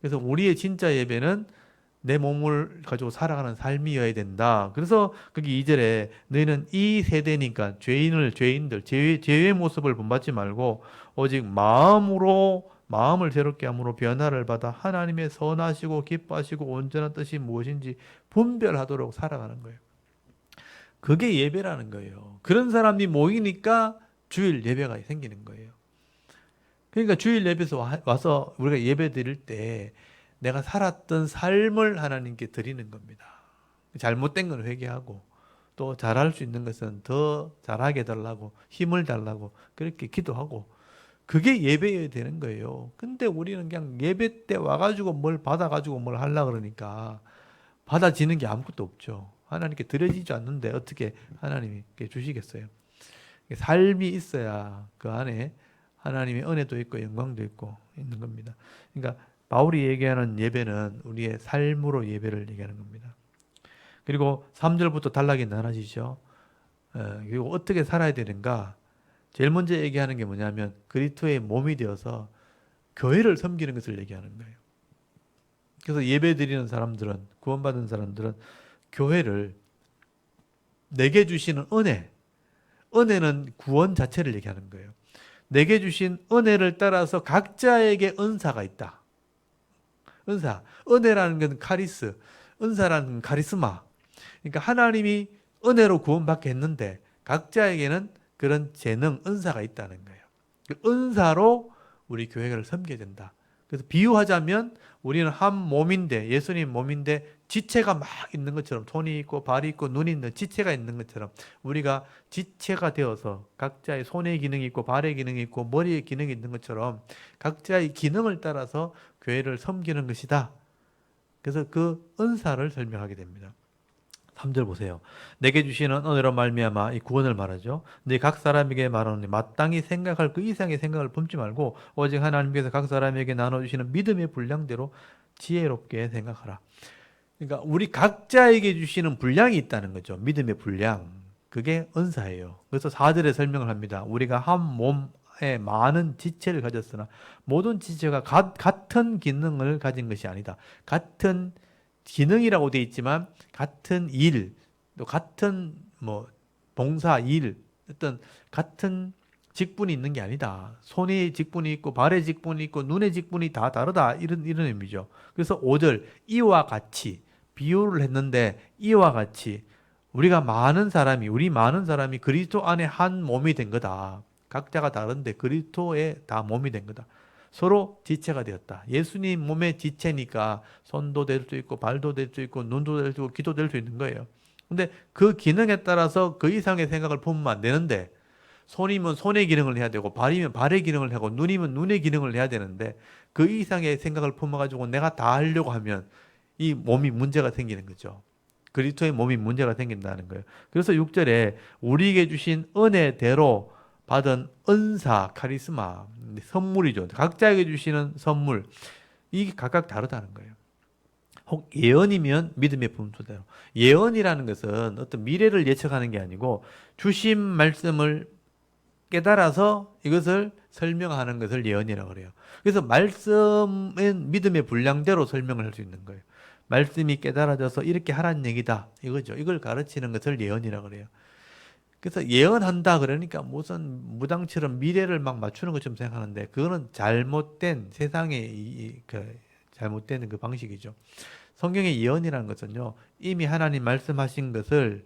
그래서 우리의 진짜 예배는 내 몸을 가지고 살아가는 삶이어야 된다. 그래서 거기 2절에 너희는 이 세대니까 죄인들, 죄의 모습을 본받지 말고 오직 마음을 새롭게 함으로 변화를 받아 하나님의 선하시고 기뻐하시고 온전한 뜻이 무엇인지 분별하도록 살아가는 거예요. 그게 예배라는 거예요. 그런 사람이 모이니까 주일 예배가 생기는 거예요. 그러니까 주일 예배에서 와서 우리가 예배 드릴 때 내가 살았던 삶을 하나님께 드리는 겁니다. 잘못된 건 회개하고 또 잘할 수 있는 것은 더 잘하게 달라고 힘을 달라고 그렇게 기도하고 그게 예배여야 되는 거예요. 근데 우리는 그냥 예배 때 와가지고 뭘 받아가지고 뭘 하려고 그러니까 받아지는 게 아무것도 없죠. 하나님께 드려지지 않는데 어떻게 하나님께 주시겠어요? 삶이 있어야 그 안에 하나님의 은혜도 있고 영광도 있고 있는 겁니다. 그러니까 바울이 얘기하는 예배는 우리의 삶으로 예배를 얘기하는 겁니다. 그리고 3절부터 단락이 나눠지죠. 그리고 어떻게 살아야 되는가? 제일 먼저 얘기하는 게 뭐냐면 그리스도의 몸이 되어서 교회를 섬기는 것을 얘기하는 거예요. 그래서 예배 드리는 사람들은, 구원받은 사람들은 교회를, 내게 주시는 은혜는 구원 자체를 얘기하는 거예요. 내게 주신 은혜를 따라서 각자에게 은사가 있다. 은혜라는 건 은사라는 건 카리스마. 그러니까 하나님이 은혜로 구원받게 했는데 각자에게는 그런 재능, 은사가 있다는 거예요. 그 은사로 우리 교회를 섬겨야 된다. 그래서 비유하자면 우리는 한 몸인데, 예수님 몸인데 지체가 막 있는 것처럼, 손이 있고 발이 있고 눈이 있는 지체가 있는 것처럼 우리가 지체가 되어서 각자의 손의 기능이 있고 발의 기능이 있고 머리의 기능이 있는 것처럼 각자의 기능을 따라서 교회를 섬기는 것이다. 그래서 그 은사를 설명하게 됩니다. 3절 보세요. 내게 주시는 은혜로 말미암아, 이 구원을 말하죠. 네 각 사람에게 말하노니 마땅히 생각할 그 이상의 생각을 품지 말고 오직 하나님께서 각 사람에게 나눠주시는 믿음의 분량대로 지혜롭게 생각하라. 그러니까 우리 각자에게 주시는 분량이 있다는 거죠. 믿음의 분량. 그게 은사예요. 그래서 4절에 설명을 합니다. 우리가 한 몸에 많은 지체를 가졌으나 모든 지체가 같은 기능을 가진 것이 아니다. 같은 기능이라고 되어 있지만 같은 일, 또 같은 뭐 봉사, 일, 어떤 같은 직분이 있는 게 아니다. 손의 직분이 있고 발의 직분이 있고 눈의 직분이 다 다르다. 이런 의미죠. 그래서 5절 이와 같이 비유를 했는데 이와 같이 우리 많은 사람이 그리스도 안에 한 몸이 된 거다. 각자가 다른데 그리스도에 다 몸이 된 거다. 서로 지체가 되었다. 예수님 몸의 지체니까 손도 될 수 있고 발도 될 수 있고 눈도 될 수 있고 귀도 될 수 있는 거예요. 근데 그 기능에 따라서 그 이상의 생각을 품으면 안 되는데 손이면 손의 기능을 해야 되고 발이면 발의 기능을 하고 눈이면 눈의 기능을 해야 되는데 그 이상의 생각을 품어가지고 내가 다 하려고 하면 이 몸이 문제가 생기는 거죠. 그리스도의 몸이 문제가 생긴다는 거예요. 그래서 6절에 우리에게 주신 은혜대로 받은 은사, 카리스마, 선물이죠. 각자에게 주시는 선물, 이게 각각 다르다는 거예요. 혹 예언이면 믿음의 분수대로. 예언이라는 것은 어떤 미래를 예측하는 게 아니고 주신 말씀을 깨달아서 이것을 설명하는 것을 예언이라고 그래요. 그래서 말씀은 믿음의 분량대로 설명을 할 수 있는 거예요. 말씀이 깨달아져서 이렇게 하라는 얘기다. 이거죠. 이걸 가르치는 것을 예언이라고 그래요. 그래서 예언한다 그러니까 무슨 무당처럼 미래를 막 맞추는 것처럼 생각하는데 그거는 잘못된 세상의 잘못된 그 방식이죠. 성경의 예언이라는 것은요, 이미 하나님 말씀하신 것을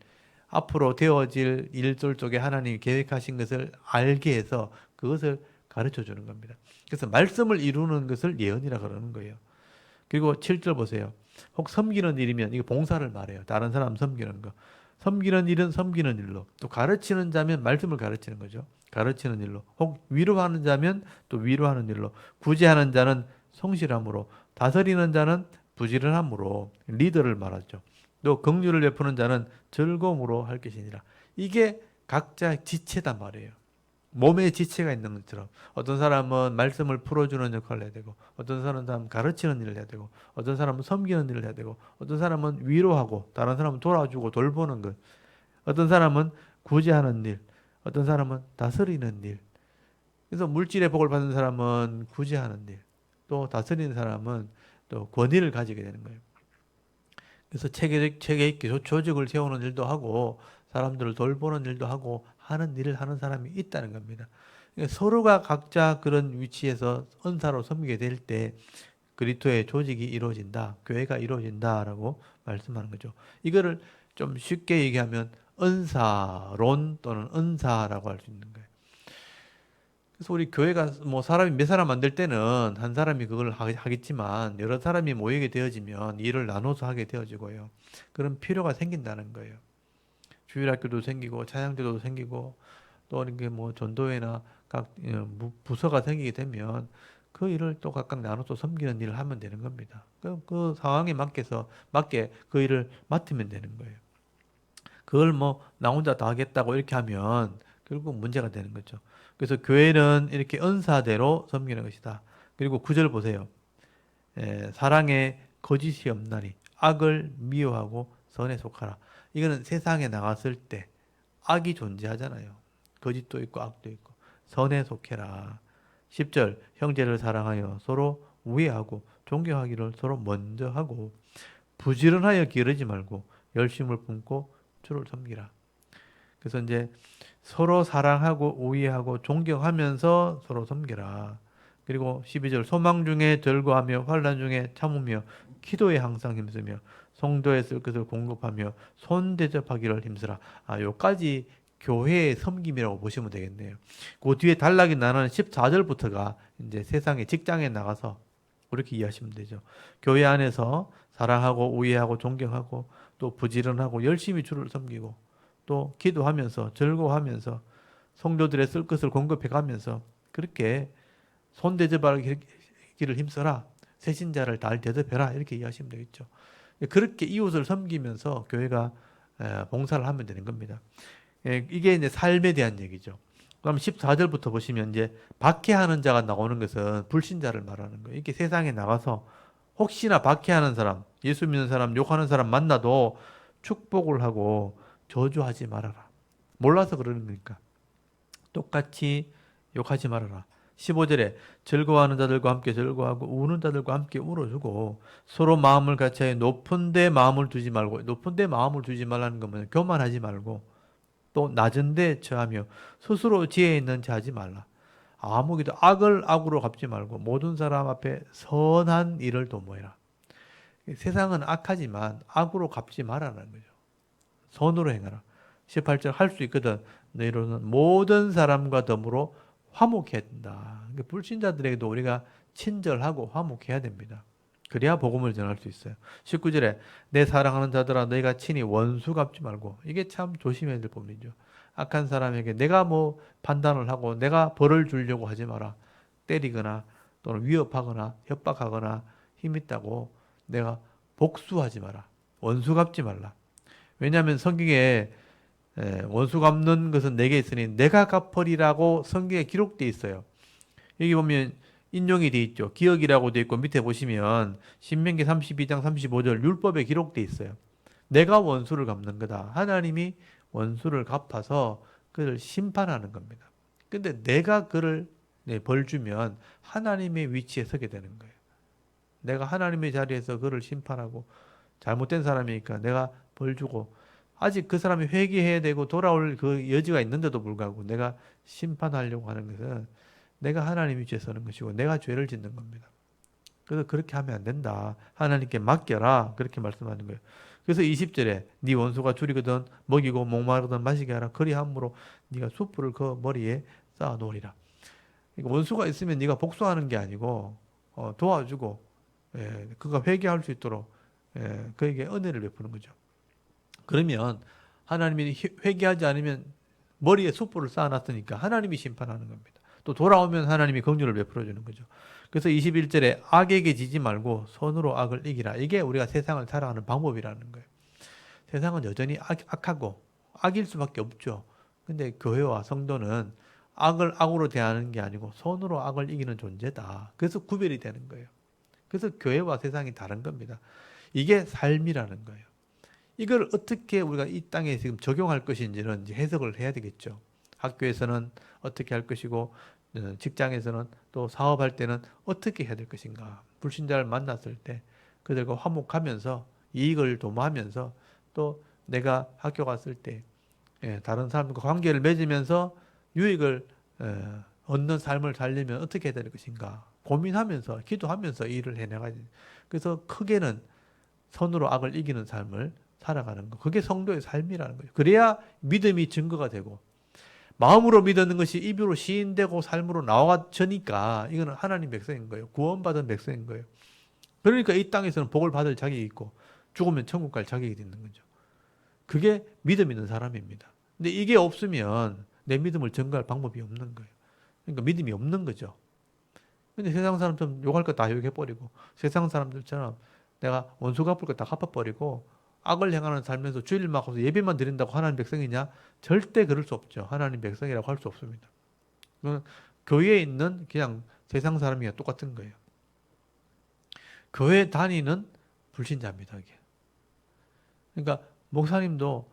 앞으로 되어질 일들 쪽에 하나님이 계획하신 것을 알게 해서 그것을 가르쳐 주는 겁니다. 그래서 말씀을 이루는 것을 예언이라 그러는 거예요. 그리고 7절 보세요. 혹 섬기는 일이면, 이거 봉사를 말해요. 다른 사람 섬기는 거. 섬기는 일은 섬기는 일로, 또 가르치는 자면 말씀을 가르치는 거죠. 가르치는 일로, 혹 위로하는 자면 또 위로하는 일로, 구제하는 자는 성실함으로, 다스리는 자는 부지런함으로, 리더를 말하죠. 또 긍휼을 베푸는 자는 즐거움으로 할 것이니라. 이게 각자 지체단 말이에요. 몸에 지체가 있는 것처럼 어떤 사람은 말씀을 풀어주는 역할을 해야 되고 어떤 사람은 가르치는 일을 해야 되고 어떤 사람은 섬기는 일을 해야 되고 어떤 사람은 위로하고 다른 사람은 돌아주고 돌보는 것, 어떤 사람은 구제하는 일, 어떤 사람은 다스리는 일. 그래서 물질의 복을 받는 사람은 구제하는 일, 또 다스리는 사람은 또 권위를 가지게 되는 거예요. 그래서 체계 있게 조직을 세우는 일도 하고 사람들을 돌보는 일도 하고 하는 일을 하는 사람이 있다는 겁니다. 그러니까 서로가 각자 그런 위치에서 은사로 섬기게 될 때 그리스도의 조직이 이루어진다, 교회가 이루어진다라고 말씀하는 거죠. 이거를 좀 쉽게 얘기하면 은사론 또는 은사라고 할 수 있는 거예요. 그래서 우리 교회가 뭐 사람이 몇 사람 만들 때는 한 사람이 그걸 하겠지만 여러 사람이 모이게 되어지면 일을 나눠서 하게 되어지고요. 그런 필요가 생긴다는 거예요. 주일학교도 생기고 찬양대도 생기고 또 이렇게 뭐 전도회나 각 부서가 생기게 되면 그 일을 또 각각 나눠서 섬기는 일을 하면 되는 겁니다. 그 상황에 맞게 그 일을 맡으면 되는 거예요. 그걸 뭐 나 혼자 다 하겠다고 이렇게 하면 결국 문제가 되는 거죠. 그래서 교회는 이렇게 은사대로 섬기는 것이다. 그리고 9절 보세요. 사랑에 거짓이 없나니 악을 미워하고 선에 속하라. 이거는 세상에 나갔을 때 악이 존재하잖아요. 거짓도 있고 악도 있고 선에 속해라. 10절 형제를 사랑하여 서로 우애하고 존경하기를 서로 먼저 하고 부지런하여 기르지 말고 열심을 품고 주를 섬기라. 그래서 이제 서로 사랑하고 우애하고 존경하면서 서로 섬기라. 그리고 12절 소망 중에 절거하며 환난 중에 참으며 기도에 항상 힘쓰며 성도에 쓸 것을 공급하며 손 대접하기를 힘쓰라. 요까지 교회의 섬김이라고 보시면 되겠네요. 그 뒤에 단락이 나는 14절부터가 이제 세상에 직장에 나가서 그렇게 이해하시면 되죠. 교회 안에서 사랑하고 우애하고 존경하고 또 부지런하고 열심히 주를 섬기고 또 기도하면서 즐거워하면서 성도들의 쓸 것을 공급해 가면서 그렇게 손 대접하기를 힘써라. 새신자를 잘 대접해라. 이렇게 이해하시면 되겠죠. 그렇게 이웃을 섬기면서 교회가 봉사를 하면 되는 겁니다. 이게 이제 삶에 대한 얘기죠. 그럼 14절부터 보시면 이제 박해하는 자가 나오는 것은 불신자를 말하는 거예요. 이렇게 세상에 나가서 혹시나 박해하는 사람, 예수 믿는 사람, 욕하는 사람 만나도 축복을 하고 저주하지 말아라. 몰라서 그러는 거니까. 똑같이 욕하지 말아라. 15절에 즐거워하는 자들과 함께 즐거워하고 우는 자들과 함께 울어주고 서로 마음을 같이 높은 데 마음을 두지 말고 높은 데 마음을 두지 말라는 거면 교만하지 말고 또 낮은 데 처하며 스스로 지혜 있는 자 하지 말라. 아무기도 악을 악으로 갚지 말고 모든 사람 앞에 선한 일을 도모해라. 세상은 악하지만 악으로 갚지 말라는 거죠. 선으로 행하라. 18절 할 수 있거든. 너희로는 모든 사람과 더불어 화목해야 된다. 불신자들에게도 우리가 친절하고 화목해야 됩니다. 그래야 복음을 전할 수 있어요. 19절에 내 사랑하는 자들아 너희가 친히 원수 갚지 말고 이게 참 조심해야 될 부분이죠. 악한 사람에게 내가 뭐 판단을 하고 내가 벌을 주려고 하지 마라. 때리거나 또는 위협하거나 협박하거나 힘있다고 내가 복수하지 마라. 원수 갚지 말라. 왜냐하면 성경에 원수 갚는 것은 내게 있으니 내가 갚으리라고 성경에 기록되어 있어요. 여기 보면 인용이 되어 있죠. 기억이라고 되어 있고 밑에 보시면 신명기 32장 35절 율법에 기록되어 있어요. 내가 원수를 갚는 거다. 하나님이 원수를 갚아서 그를 심판하는 겁니다. 근데 내가 그를 벌 주면 하나님의 위치에 서게 되는 거예요. 내가 하나님의 자리에서 그를 심판하고 잘못된 사람이니까 내가 벌 주고 아직 그 사람이 회개해야 되고 돌아올 그 여지가 있는데도 불구하고 내가 심판하려고 하는 것은 내가 하나님 위치에 서는 것이고 내가 죄를 짓는 겁니다. 그래서 그렇게 하면 안 된다. 하나님께 맡겨라. 그렇게 말씀하는 거예요. 그래서 20절에 네 원수가 줄이거든 먹이고 목마르거든 마시게 하라. 그리함으로 네가 숯불을 그 머리에 쌓아 놓으리라. 그러니까 원수가 있으면 네가 복수하는 게 아니고 도와주고 그가 회개할 수 있도록 그에게 은혜를 베푸는 거죠. 그러면 하나님이 회개하지 않으면 머리에 숯불을 쌓아놨으니까 하나님이 심판하는 겁니다. 또 돌아오면 하나님이 긍휼을 베풀어 주는 거죠. 그래서 21절에 악에게 지지 말고 선으로 악을 이기라. 이게 우리가 세상을 살아가는 방법이라는 거예요. 세상은 여전히 악하고 악일 수밖에 없죠. 근데 교회와 성도는 악을 악으로 대하는 게 아니고 선으로 악을 이기는 존재다. 그래서 구별이 되는 거예요. 그래서 교회와 세상이 다른 겁니다. 이게 삶이라는 거예요. 이걸 어떻게 우리가 이 땅에 지금 적용할 것인지는 이제 해석을 해야 되겠죠. 학교에서는 어떻게 할 것이고 직장에서는 또 사업할 때는 어떻게 해야 될 것인가. 불신자를 만났을 때 그들과 화목하면서 이익을 도모하면서 또 내가 학교 갔을 때 다른 사람과 관계를 맺으면서 유익을 얻는 삶을 살려면 어떻게 해야 될 것인가. 고민하면서 기도하면서 일을 해나가야 돼요. 그래서 크게는 선으로 악을 이기는 삶을 살아가는 거. 그게 성도의 삶이라는 거죠. 그래야 믿음이 증거가 되고 마음으로 믿는 것이 입으로 시인되고 삶으로 나와지니까 이거는 하나님 백성인 거예요. 구원받은 백성인 거예요. 그러니까 이 땅에서는 복을 받을 자격이 있고 죽으면 천국 갈 자격이 있는 거죠. 그게 믿음 있는 사람입니다. 근데 이게 없으면 내 믿음을 증거할 방법이 없는 거예요. 그러니까 믿음이 없는 거죠. 근데 세상 사람처럼 욕할 거 다 욕해버리고 세상 사람들처럼 내가 원수 갚을 거 다 갚아버리고 악을 행하는 살면서 주일만 하고서 예배만 드린다고 하나님 백성이냐? 절대 그럴 수 없죠. 하나님 백성이라고 할 수 없습니다. 그건 교회에 있는 그냥 세상 사람이랑 똑같은 거예요. 교회 다니는 불신자입니다, 이게. 그러니까 목사님도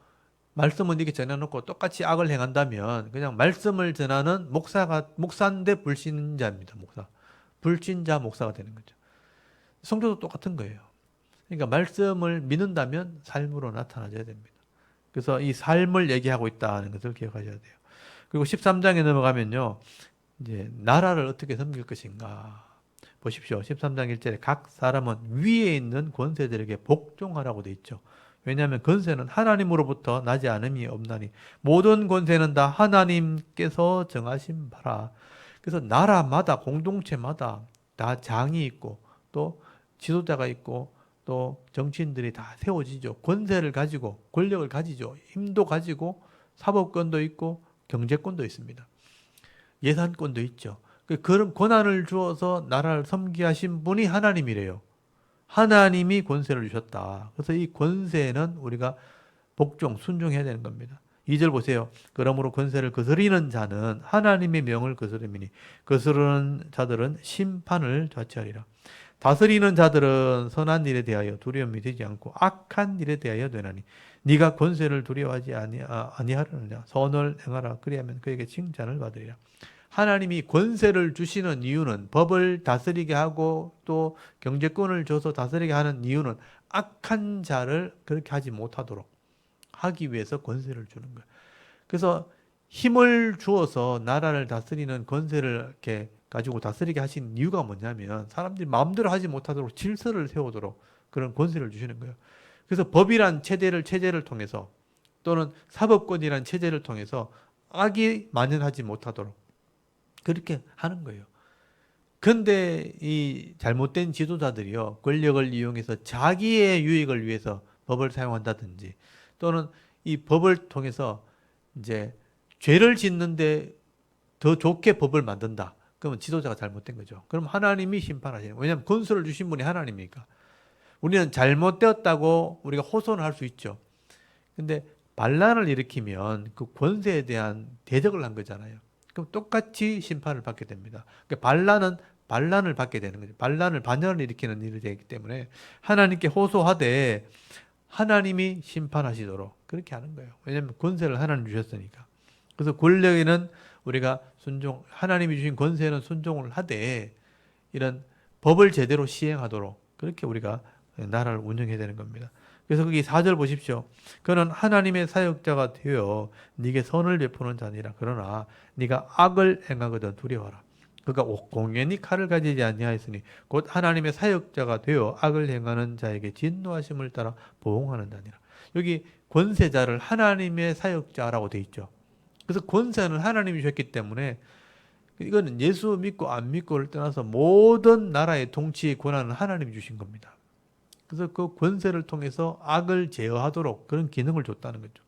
말씀은 이렇게 전해놓고 똑같이 악을 행한다면 그냥 말씀을 전하는 목사인데 불신자입니다, 목사. 불신자 목사가 되는 거죠. 성도도 똑같은 거예요. 그러니까 말씀을 믿는다면 삶으로 나타나줘야 됩니다. 그래서 이 삶을 얘기하고 있다는 것을 기억하셔야 돼요. 그리고 13장에 넘어가면요. 이제 나라를 어떻게 섬길 것인가. 보십시오. 13장 1절에 각 사람은 위에 있는 권세들에게 복종하라고 돼 있죠. 왜냐하면 권세는 하나님으로부터 나지 않음이 없나니 모든 권세는 다 하나님께서 정하신 바라. 그래서 나라마다 공동체마다 다 장이 있고 또 지도자가 있고 또 정치인들이 다 세워지죠. 권세를 가지고 권력을 가지죠. 힘도 가지고 사법권도 있고 경제권도 있습니다. 예산권도 있죠. 그런 권한을 주어서 나라를 섬기게 하신 분이 하나님이래요. 하나님이 권세를 주셨다. 그래서 이 권세는 우리가 복종, 순종해야 되는 겁니다. 2절 보세요. 그러므로 권세를 거스리는 자는 하나님의 명을 거스름이니 거스르는 자들은 심판을 자취하리라. 다스리는 자들은 선한 일에 대하여 두려움이 되지 않고 악한 일에 대하여 되나니 네가 권세를 두려워하지 아니하려느냐. 선을 행하라. 그리하면 그에게 칭찬을 받으리라. 하나님이 권세를 주시는 이유는 법을 다스리게 하고 또 경제권을 줘서 다스리게 하는 이유는 악한 자를 그렇게 하지 못하도록 하기 위해서 권세를 주는 거예요. 그래서 힘을 주어서 나라를 다스리는 권세를 이렇게 가지고 다스리게 하신 이유가 뭐냐면 사람들이 마음대로 하지 못하도록 질서를 세우도록 그런 권세를 주시는 거예요. 그래서 법이란 체제를 통해서 또는 사법권이란 체제를 통해서 악이 만연하지 못하도록 그렇게 하는 거예요. 근데 이 잘못된 지도자들이요, 권력을 이용해서 자기의 유익을 위해서 법을 사용한다든지 또는 이 법을 통해서 이제 죄를 짓는데 더 좋게 법을 만든다. 그러면 지도자가 잘못된 거죠. 그럼 하나님이 심판하시는 거예요. 왜냐하면 권세를 주신 분이 하나님이니까. 우리는 잘못되었다고 우리가 호소는 할 수 있죠. 근데 반란을 일으키면 그 권세에 대한 대적을 한 거잖아요. 그럼 똑같이 심판을 받게 됩니다. 그러니까 반란을 받게 되는 거죠. 반란을 일으키는 일이 되기 때문에 하나님께 호소하되 하나님이 심판하시도록 그렇게 하는 거예요. 왜냐하면 권세를 하나님 주셨으니까. 그래서 권력에는 우리가 하나님이 주신 권세는 순종을 하되 이런 법을 제대로 시행하도록 그렇게 우리가 나라를 운영해야 되는 겁니다. 그래서 거기 4절 보십시오. 그는 하나님의 사역자가 되어 네게 선을 베푸는 자니라. 그러나 네가 악을 행하거든 두려워하라. 그가 공연히 칼을 가지지 아니하였으니 곧 하나님의 사역자가 되어 악을 행하는 자에게 진노하심을 따라 보응하는 자니라. 여기 권세자를 하나님의 사역자라고 돼 있죠. 그래서 권세는 하나님이 주셨기 때문에 이거는 예수 믿고 안 믿고를 떠나서 모든 나라의 통치의 권한은 하나님이 주신 겁니다. 그래서 그 권세를 통해서 악을 제어하도록 그런 기능을 줬다는 거죠.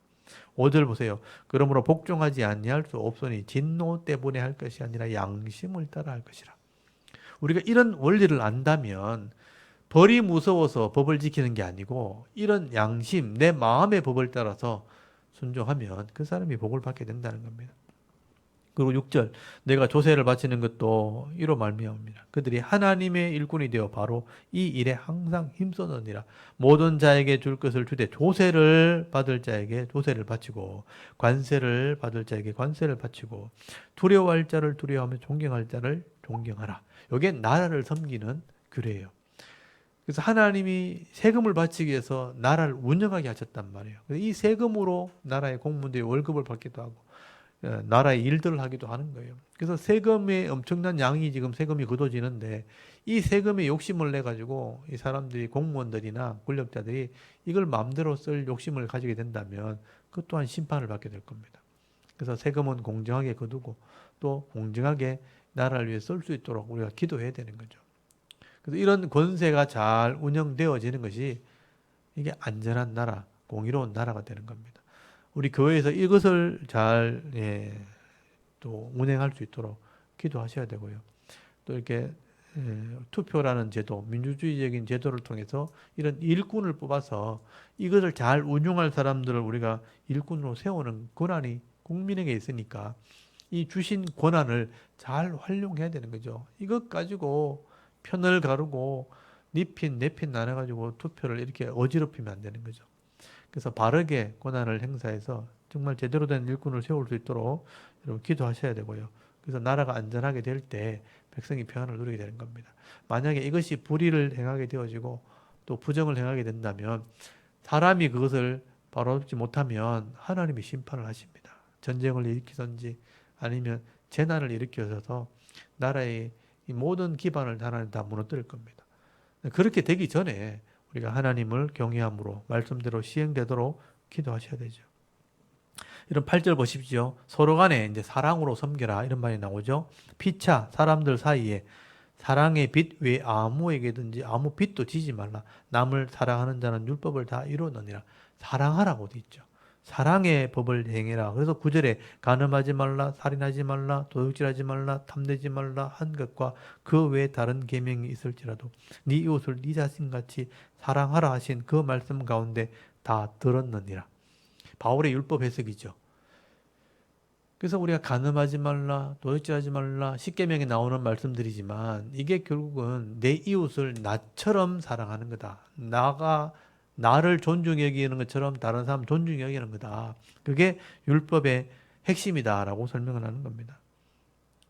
5절 보세요. 그러므로 복종하지 아니할 수 없으니 진노 때문에 할 것이 아니라 양심을 따라 할 것이라. 우리가 이런 원리를 안다면 벌이 무서워서 법을 지키는 게 아니고 이런 양심, 내 마음의 법을 따라서 순종하면 그 사람이 복을 받게 된다는 겁니다. 그리고 6절 내가 조세를 바치는 것도 이로 말미암습니다. 그들이 하나님의 일꾼이 되어 바로 이 일에 항상 힘써느니라. 모든 자에게 줄 것을 주되 조세를 받을 자에게 조세를 바치고 관세를 받을 자에게 관세를 바치고 두려워할 자를 두려워하며 존경할 자를 존경하라. 이게 나라를 섬기는 규례예요. 그래서 하나님이 세금을 바치기 위해서 나라를 운영하게 하셨단 말이에요. 이 세금으로 나라의 공무원들이 월급을 받기도 하고 나라의 일들을 하기도 하는 거예요. 그래서 세금의 엄청난 양이 지금 세금이 걷어지는데 이 세금에 욕심을 내 가지고 이 사람들이 공무원들이나 권력자들이 이걸 마음대로 쓸 욕심을 가지게 된다면 그것 또한 심판을 받게 될 겁니다. 그래서 세금은 공정하게 거두고 또 공정하게 나라를 위해 쓸 수 있도록 우리가 기도해야 되는 거죠. 그래서 이런 권세가 잘 운영되어지는 것이 이게 안전한 나라, 공의로운 나라가 되는 겁니다. 우리 교회에서 이것을 잘 또 운행할 수 있도록 기도하셔야 되고요. 또 이렇게 투표라는 제도, 민주주의적인 제도를 통해서 이런 일꾼을 뽑아서 이것을 잘 운용할 사람들을 우리가 일꾼으로 세우는 권한이 국민에게 있으니까 이 주신 권한을 잘 활용해야 되는 거죠. 이것 가지고 편을 가르고 네 핀, 내 핀 나눠가지고 투표를 이렇게 어지럽히면 안 되는 거죠. 그래서 바르게 권한을 행사해서 정말 제대로 된 일꾼을 세울 수 있도록 여러분 기도하셔야 되고요. 그래서 나라가 안전하게 될 때 백성이 평안을 누리게 되는 겁니다. 만약에 이것이 불의를 행하게 되어지고 또 부정을 행하게 된다면 사람이 그것을 바로잡지 못하면 하나님이 심판을 하십니다. 전쟁을 일으키든지 아니면 재난을 일으켜서 나라의 이 모든 기반을 하나님 다 무너뜨릴 겁니다. 그렇게 되기 전에 우리가 하나님을 경외함으로 말씀대로 시행되도록 기도하셔야 되죠. 이런 8절 보십시오. 서로 간에 이제 사랑으로 섬겨라 이런 말이 나오죠. 피차 사람들 사이에 사랑의 빛 외에 아무에게든지 아무 빛도 지지 말라. 남을 사랑하는 자는 율법을 다 이루느니라. 사랑하라고 돼 있죠. 사랑의 법을 행해라. 그래서 9절에 간음하지 말라, 살인하지 말라, 도둑질하지 말라, 탐내지 말라 한 것과 그 외에 다른 계명이 있을지라도 네 이웃을 네 자신같이 사랑하라 하신 그 말씀 가운데 다 들었느니라. 바울의 율법 해석이죠. 그래서 우리가 간음하지 말라, 도둑질하지 말라, 십계명에 나오는 말씀들이지만 이게 결국은 내 이웃을 나처럼 사랑하는 거다. 나를 존중히 여기는 것처럼 다른 사람 존중히 여기는 거다. 그게 율법의 핵심이다라고 설명을 하는 겁니다.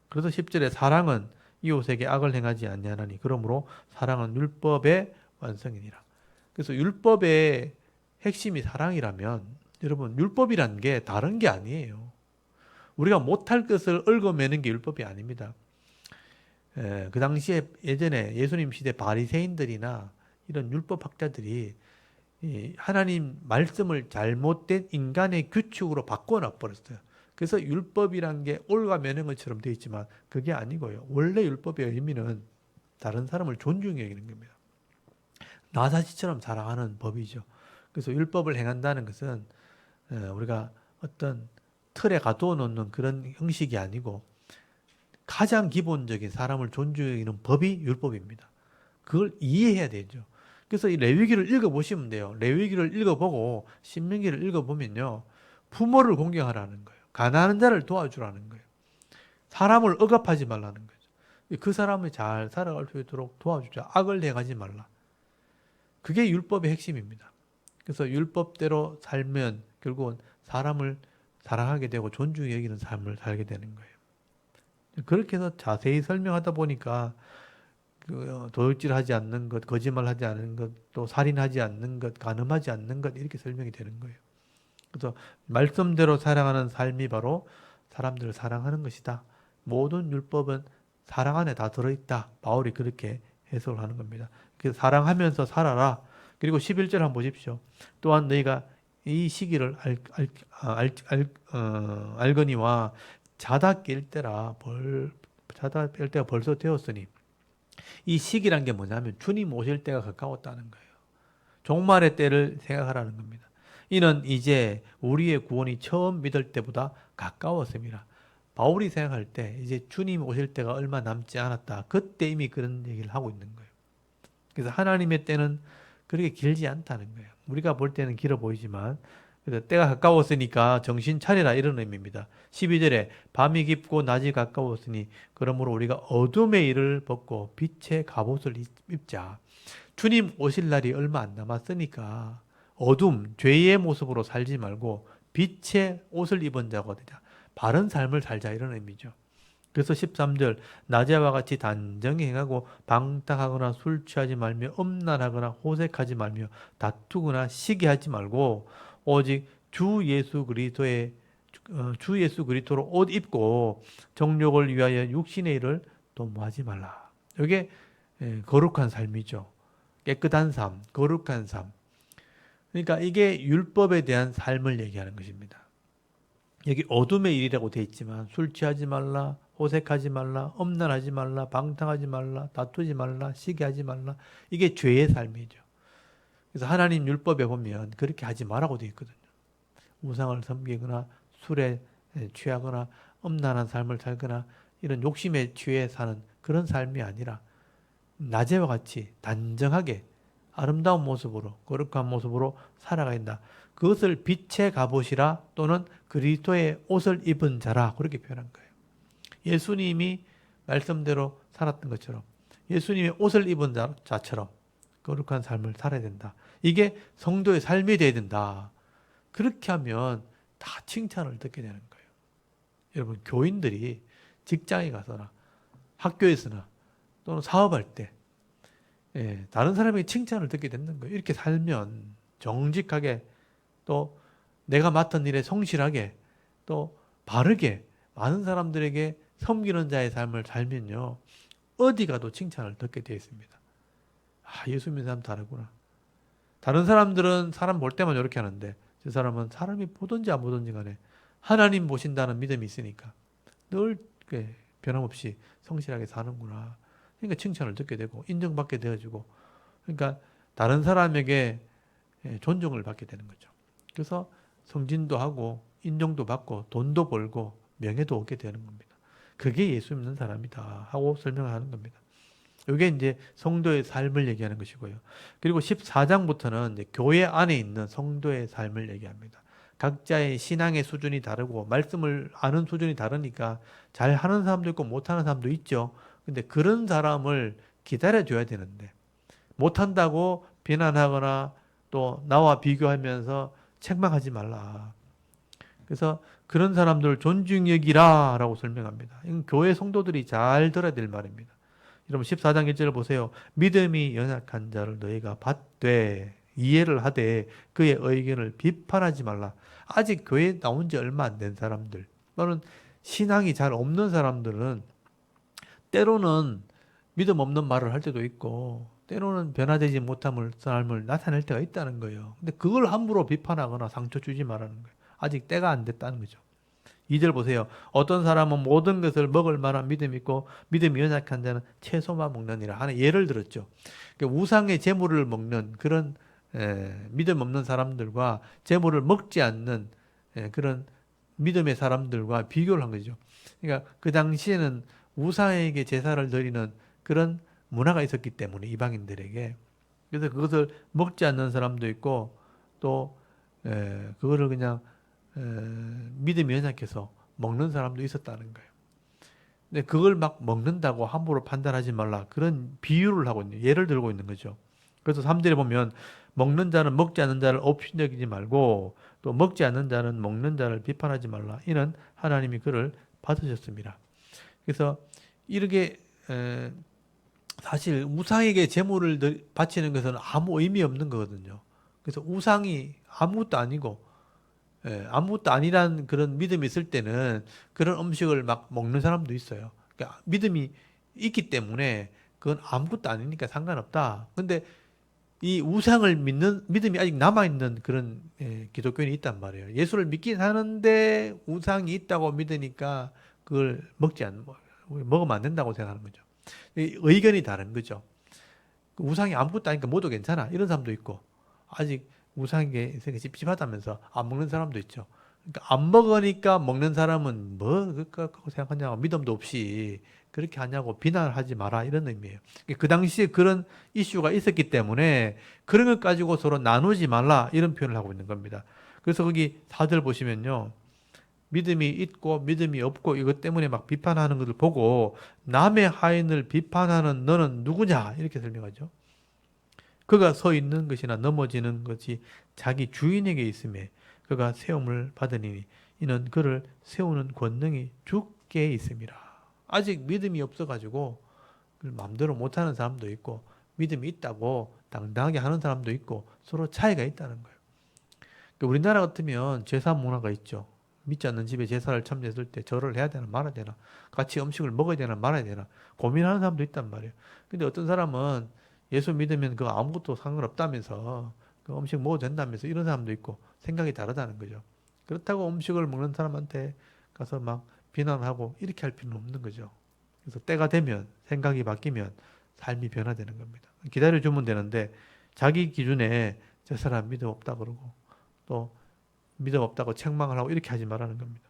그래서 10절에 사랑은 이웃에게 악을 행하지 아니하나니 그러므로 사랑은 율법의 완성이니라. 그래서 율법의 핵심이 사랑이라면 여러분 율법이란 게 다른 게 아니에요. 우리가 못할 것을 얽어매는 게 율법이 아닙니다. 그 당시에 예전에 예수님 시대 바리새인들이나 이런 율법학자들이 하나님 말씀을 잘못된 인간의 규칙으로 바꿔놔 버렸어요. 그래서 율법이란 게 옳아매는 것처럼 되어 있지만 그게 아니고요. 원래 율법의 의미는 다른 사람을 존중해 여기는 겁니다. 나 자신처럼 사랑하는 법이죠. 그래서 율법을 행한다는 것은 우리가 어떤 틀에 가두어 놓는 그런 형식이 아니고 가장 기본적인 사람을 존중하는 법이 율법입니다. 그걸 이해해야 되죠. 그래서 이 레위기를 읽어보시면 돼요. 레위기를 읽어보고 신명기를 읽어보면요. 부모를 공경하라는 거예요. 가난한 자를 도와주라는 거예요. 사람을 억압하지 말라는 거죠. 그 사람이 잘 살아갈 수 있도록 도와주자. 악을 행하지 말라. 그게 율법의 핵심입니다. 그래서 율법대로 살면 결국은 사람을 사랑하게 되고 존중히 여기는 삶을 살게 되는 거예요. 그렇게 해서 자세히 설명하다 보니까 도둑질하지 않는 것, 거짓말하지 않는 것, 또 살인하지 않는 것, 간음하지 않는 것 이렇게 설명이 되는 거예요. 그래서 말씀대로 살아가는 삶이 바로 사람들을 사랑하는 것이다. 모든 율법은 사랑 안에 다 들어있다. 바울이 그렇게 해석을 하는 겁니다. 그래서 사랑하면서 살아라. 그리고 11절 한번 보십시오. 또한 너희가 이 시기를 알거니와 자다 깰 때라 자다 깰 때가 벌써 되었으니 이 시기란 게 뭐냐면 주님 오실 때가 가까웠다는 거예요. 종말의 때를 생각하라는 겁니다. 이는 이제 우리의 구원이 처음 믿을 때보다 가까웠습니다. 바울이 생각할 때 이제 주님 오실 때가 얼마 남지 않았다. 그때 이미 그런 얘기를 하고 있는 거예요. 그래서 하나님의 때는 그렇게 길지 않다는 거예요. 우리가 볼 때는 길어 보이지만 그래서 때가 가까웠으니까 정신 차리라 이런 의미입니다. 12절에 밤이 깊고 낮이 가까웠으니 그러므로 우리가 어둠의 일을 벗고 빛의 갑옷을 입자. 주님 오실 날이 얼마 안 남았으니까 어둠, 죄의 모습으로 살지 말고 빛의 옷을 입은 자가 되자. 바른 삶을 살자 이런 의미죠. 그래서 13절 낮에와 같이 단정히 행하고 방탕하거나 술 취하지 말며 음란하거나 호색하지 말며 다투거나 시기하지 말고 오직 주 예수 그리스도로 옷 입고 정욕을 위하여 육신의 일을 도모하지 말라. 이게 거룩한 삶이죠. 깨끗한 삶, 거룩한 삶. 그러니까 이게 율법에 대한 삶을 얘기하는 것입니다. 여기 어둠의 일이라고 되어 있지만 술 취하지 말라, 호색하지 말라, 음란하지 말라, 방탕하지 말라, 다투지 말라, 시기하지 말라. 이게 죄의 삶이죠. 그래서 하나님 율법에 보면 그렇게 하지 말라고 되어 있거든요. 우상을 섬기거나 술에 취하거나 음란한 삶을 살거나 이런 욕심에 취해 사는 그런 삶이 아니라 낮에와 같이 단정하게 아름다운 모습으로 거룩한 모습으로 살아가야 된다. 그것을 빛의 갑옷이라 또는 그리스도의 옷을 입은 자라 그렇게 표현한 거예요. 예수님이 말씀대로 살았던 것처럼 예수님의 옷을 입은 자처럼 거룩한 삶을 살아야 된다. 이게 성도의 삶이 돼야 된다. 그렇게 하면 다 칭찬을 듣게 되는 거예요. 여러분 교인들이 직장에 가서나 학교에서나 또는 사업할 때 다른 사람에게 칭찬을 듣게 되는 거예요. 이렇게 살면 정직하게 또 내가 맡은 일에 성실하게 또 바르게 많은 사람들에게 섬기는 자의 삶을 살면요. 어디 가도 칭찬을 듣게 되어 있습니다. 아, 예수 믿는 사람 다르구나. 다른 사람들은 사람 볼 때만 이렇게 하는데 저 사람은 사람이 보든지 안 보든지 간에 하나님 보신다는 믿음이 있으니까 늘 변함없이 성실하게 사는구나. 그러니까 칭찬을 듣게 되고 인정받게 되어지고 그러니까 다른 사람에게 존중을 받게 되는 거죠. 그래서 성진도 하고 인정도 받고 돈도 벌고 명예도 얻게 되는 겁니다. 그게 예수 믿는 사람이다 하고 설명을 하는 겁니다. 이게 이제 성도의 삶을 얘기하는 것이고요. 그리고 14장부터는 이제 교회 안에 있는 성도의 삶을 얘기합니다. 각자의 신앙의 수준이 다르고 말씀을 아는 수준이 다르니까 잘 하는 사람도 있고 못하는 사람도 있죠. 근데 그런 사람을 기다려줘야 되는데 못한다고 비난하거나 또 나와 비교하면서 책망하지 말라. 그래서 그런 사람들을 존중 여기라 라고 설명합니다. 이건 교회 성도들이 잘 들어야 될 말입니다. 여러분 14장 1절을 보세요. 믿음이 연약한 자를 너희가 받되 이해를 하되 그의 의견을 비판하지 말라. 아직 교회에 나온 지 얼마 안 된 사람들 또는 신앙이 잘 없는 사람들은 때로는 믿음 없는 말을 할 때도 있고 때로는 변화되지 못한 삶을 나타낼 때가 있다는 거예요. 근데 그걸 함부로 비판하거나 상처 주지 말라는 거예요. 아직 때가 안 됐다는 거죠. 2절 보세요. 어떤 사람은 모든 것을 먹을 만한 믿음이 있고 믿음이 연약한 자는 채소만 먹느니라 하는 예를 들었죠. 그러니까 우상의 재물을 먹는 그런 믿음 없는 사람들과 재물을 먹지 않는 그런 믿음의 사람들과 비교를 한 거죠. 그러니까 그 당시에는 우상에게 제사를 드리는 그런 문화가 있었기 때문에 이방인들에게 그래서 그것을 먹지 않는 사람도 있고 또 그거를 그냥 믿음이 연약해서 먹는 사람도 있었다는 거예요. 근데 그걸 막 먹는다고 함부로 판단하지 말라. 그런 비유를 하고 있는, 예를 들고 있는 거죠. 그래서 3절에 보면 먹는 자는 먹지 않는 자를 업신여기지 말고 또 먹지 않는 자는 먹는 자를 비판하지 말라. 이는 하나님이 그를 받으셨습니다. 그래서 이렇게 사실 우상에게 제물을 바치는 것은 아무 의미 없는 거거든요. 그래서 우상이 아무것도 아니고 아무것도 아니란 그런 믿음이 있을 때는 그런 음식을 막 먹는 사람도 있어요. 그러니까 믿음이 있기 때문에 그건 아무것도 아니니까 상관없다. 근데 이 우상을 믿는 믿음이 아직 남아있는 그런 기독교인이 있단 말이에요. 예수를 믿긴 하는데 우상이 있다고 믿으니까 그걸 먹으면 안 된다고 생각하는 거죠. 의견이 다른 거죠. 우상이 아무것도 아니니까 뭐도 괜찮아. 이런 사람도 있고 아직 우상에게 찝찝하다면서 안 먹는 사람도 있죠. 그러니까 안 먹으니까 먹는 사람은 뭐 그렇다고 생각하냐고 믿음도 없이 그렇게 하냐고 비난을 하지 마라 이런 의미예요. 그 당시에 그런 이슈가 있었기 때문에 그런 것 가지고 서로 나누지 말라 이런 표현을 하고 있는 겁니다. 그래서 거기 4절 보시면요. 믿음이 있고 믿음이 없고 이것 때문에 막 비판하는 것을 보고 남의 하인을 비판하는 너는 누구냐 이렇게 설명하죠. 그가 서 있는 것이나 넘어지는 것이 자기 주인에게 있음에 그가 세움을 받으니 이는 그를 세우는 권능이 주께 있음이라. 아직 믿음이 없어가지고 마음대로 못하는 사람도 있고 믿음이 있다고 당당하게 하는 사람도 있고 서로 차이가 있다는 거예요. 그러니까 우리나라 같으면 제사 문화가 있죠. 믿지 않는 집에 제사를 참여했을 때 절을 해야 되나 말아야 되나 같이 음식을 먹어야 되나 말아야 되나 고민하는 사람도 있단 말이에요. 근데 어떤 사람은 예수 믿으면 그거 아무것도 상관없다면서 그 음식 먹어도 된다면서 이런 사람도 있고 생각이 다르다는 거죠. 그렇다고 음식을 먹는 사람한테 가서 막 비난하고 이렇게 할 필요는 없는 거죠. 그래서 때가 되면 생각이 바뀌면 삶이 변화되는 겁니다. 기다려주면 되는데 자기 기준에 저 사람 믿음 없다 그러고 또 믿음 없다고 책망을 하고 이렇게 하지 말라는 겁니다.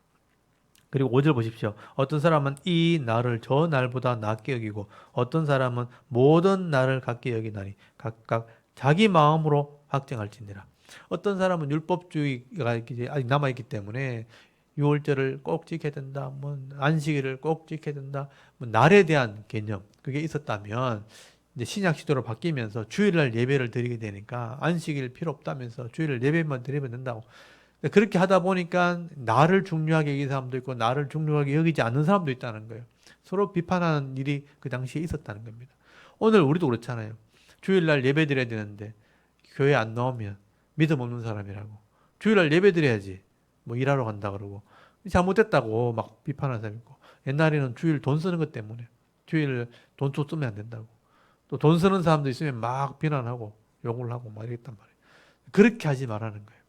그리고 5절 보십시오. 어떤 사람은 이 날을 저 날보다 낮게 여기고 어떤 사람은 모든 날을 같게 여기나니 각각 자기 마음으로 확정할지니라. 어떤 사람은 율법주의가 이렇게 아직 남아있기 때문에 유월절을 꼭 지켜야 된다. 뭐 안식일을 꼭 지켜야 된다. 뭐 날에 대한 개념 그게 있었다면 이제 신약 시대로 바뀌면서 주일날 예배를 드리게 되니까 안식일 필요 없다면서 주일날 예배만 드리면 된다고. 그렇게 하다 보니까 나를 중요하게 여기는 사람도 있고 나를 중요하게 여기지 않는 사람도 있다는 거예요. 서로 비판하는 일이 그 당시에 있었다는 겁니다. 오늘 우리도 그렇잖아요. 주일날 예배 드려야 되는데 교회 안 나오면 믿음 없는 사람이라고. 주일날 예배 드려야지. 뭐 일하러 간다 그러고 잘못됐다고 막 비판하는 사람 있고. 옛날에는 주일 돈 쓰는 것 때문에 주일 돈 또 쓰면 안 된다고. 또 돈 쓰는 사람도 있으면 막 비난하고 욕을 하고 막 이랬단 말이에요. 그렇게 하지 말라는 거예요.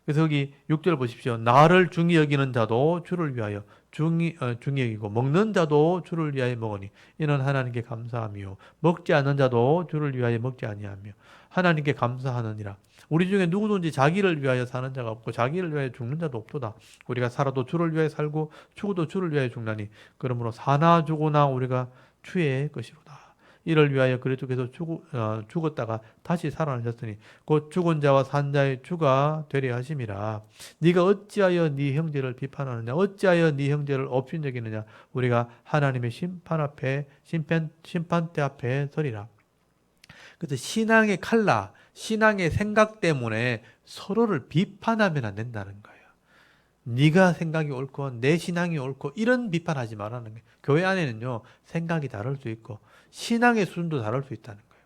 그래서 여기 6절 보십시오. 나를 중히 여기는 자도 주를 위하여 중히 여기고 먹는 자도 주를 위하여 먹으니 이는 하나님께 감사함이요 먹지 않는 자도 주를 위하여 먹지 아니하며 하나님께 감사하느니라. 우리 중에 누구든지 자기를 위하여 사는 자가 없고 자기를 위하여 죽는 자도 없도다. 우리가 살아도 주를 위하여 살고 죽어도 주를 위하여 죽나니 그러므로 사나 죽으나 우리가 주의 것이로다. 이를 위하여 그리스도께서 죽었다가 다시 살아나셨으니 곧 죽은 자와 산 자의 주가 되려 하심이라. 네가 어찌하여 네 형제를 비판하느냐 어찌하여 네 형제를 업신여기느냐 우리가 하나님의 심판대 앞에 서리라. 그래서 신앙의 칼라 신앙의 생각 때문에 서로를 비판하면 안 된다는 거예요. 네가 생각이 옳고 내 신앙이 옳고 이런 비판하지 말라는 거예요. 교회 안에는요 생각이 다를 수 있고 신앙의 수준도 다를 수 있다는 거예요.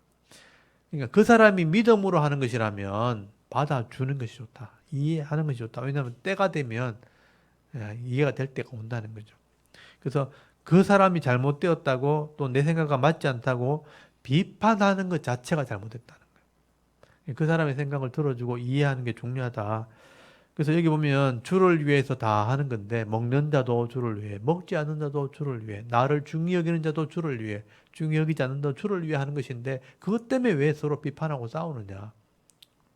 그러니까 그 사람이 믿음으로 하는 것이라면 받아주는 것이 좋다. 이해하는 것이 좋다. 왜냐하면 때가 되면 이해가 될 때가 온다는 거죠. 그래서 그 사람이 잘못되었다고 또 내 생각과 맞지 않다고 비판하는 것 자체가 잘못됐다는 거예요. 그 사람의 생각을 들어주고 이해하는 게 중요하다. 그래서 여기 보면 주를 위해서 다 하는 건데 먹는 자도 주를 위해 먹지 않는 자도 주를 위해 나를 중히 여기는 자도 주를 위해 중히 여기지 않는 자도 주를 위해 하는 것인데 그것 때문에 왜 서로 비판하고 싸우느냐.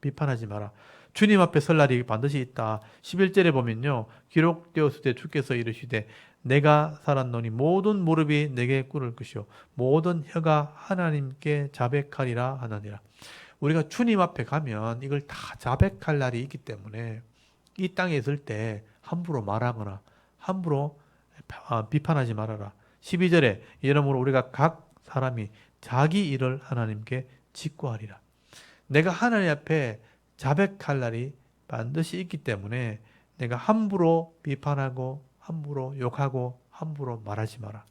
비판하지 마라. 주님 앞에 설 날이 반드시 있다. 11절에 보면요. 기록되었을 때 주께서 이르시되 내가 살았노니 모든 무릎이 내게 꿇을 것이요 모든 혀가 하나님께 자백하리라 하느니라. 우리가 주님 앞에 가면 이걸 다 자백할 날이 있기 때문에 이 땅에 있을 때 함부로 말하거나 함부로 비판하지 말아라. 12절에 이러므로 우리가 각 사람이 자기 일을 하나님께 직구하리라. 내가 하나님 앞에 자백할 날이 반드시 있기 때문에 내가 함부로 비판하고 함부로 욕하고 함부로 말하지 마라.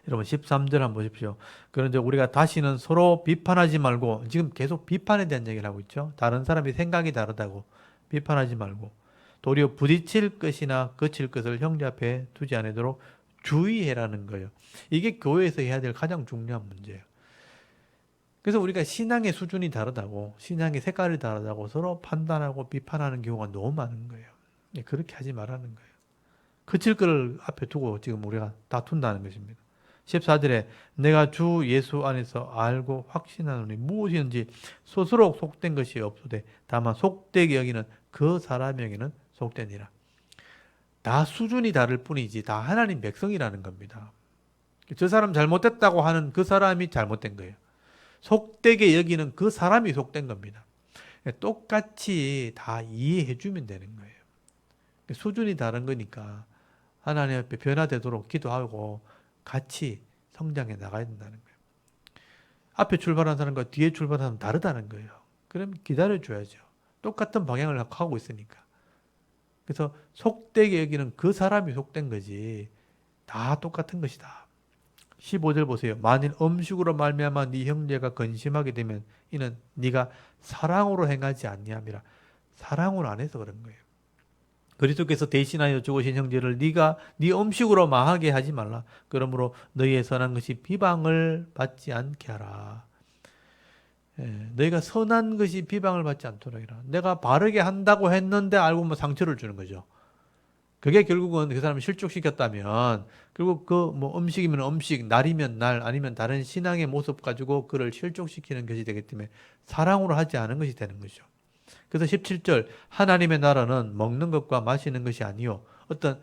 여러분 13절 한번 보십시오. 그런데 우리가 다시는 서로 비판하지 말고 지금 계속 비판에 대한 얘기를 하고 있죠. 다른 사람이 생각이 다르다고 비판하지 말고 도리어 부딪힐 것이나 거칠 것을 형제 앞에 두지 않도록 주의해라는 거예요. 이게 교회에서 해야 될 가장 중요한 문제예요. 그래서 우리가 신앙의 수준이 다르다고 신앙의 색깔이 다르다고 서로 판단하고 비판하는 경우가 너무 많은 거예요. 그렇게 하지 말라는 거예요. 거칠 것을 앞에 두고 지금 우리가 다툰다는 것입니다. 14절에 내가 주 예수 안에서 알고 확신하노니 무엇이든지 스스로 속된 것이 없으되 다만 속되게 여기는 그 사람에게는 속되니라. 다 수준이 다를 뿐이지 다 하나님 백성이라는 겁니다. 저 사람 잘못됐다고 하는 그 사람이 잘못된 거예요. 속되게 여기는 그 사람이 속된 겁니다. 똑같이 다 이해해 주면 되는 거예요. 수준이 다른 거니까 하나님 앞에 변화되도록 기도하고 같이 성장해 나가야 된다는 거예요. 앞에 출발한 사람과 뒤에 출발한 사람은 다르다는 거예요. 그럼 기다려줘야죠. 똑같은 방향을 하고 있으니까. 그래서 속되게 여기는 그 사람이 속된 거지 다 똑같은 것이다. 15절 보세요. 만일 음식으로 말미암아 네 형제가 근심하게 되면 이는 네가 사랑으로 행하지 아니함이라. 사랑으로 안 해서 그런 거예요. 그리스도께서 대신하여 죽으신 형제를 네가 네 음식으로 망하게 하지 말라. 그러므로 너희의 선한 것이 비방을 받지 않게 하라. 너희가 선한 것이 비방을 받지 않도록 해라. 내가 바르게 한다고 했는데 알고 보면 상처를 주는 거죠. 그게 결국은 그 사람을 실족시켰다면 결국 그 뭐 음식이면 음식, 날이면 날, 아니면 다른 신앙의 모습 가지고 그를 실족시키는 것이 되기 때문에 사랑으로 하지 않은 것이 되는 거죠. 그래서 17절 하나님의 나라는 먹는 것과 마시는 것이 아니요 어떤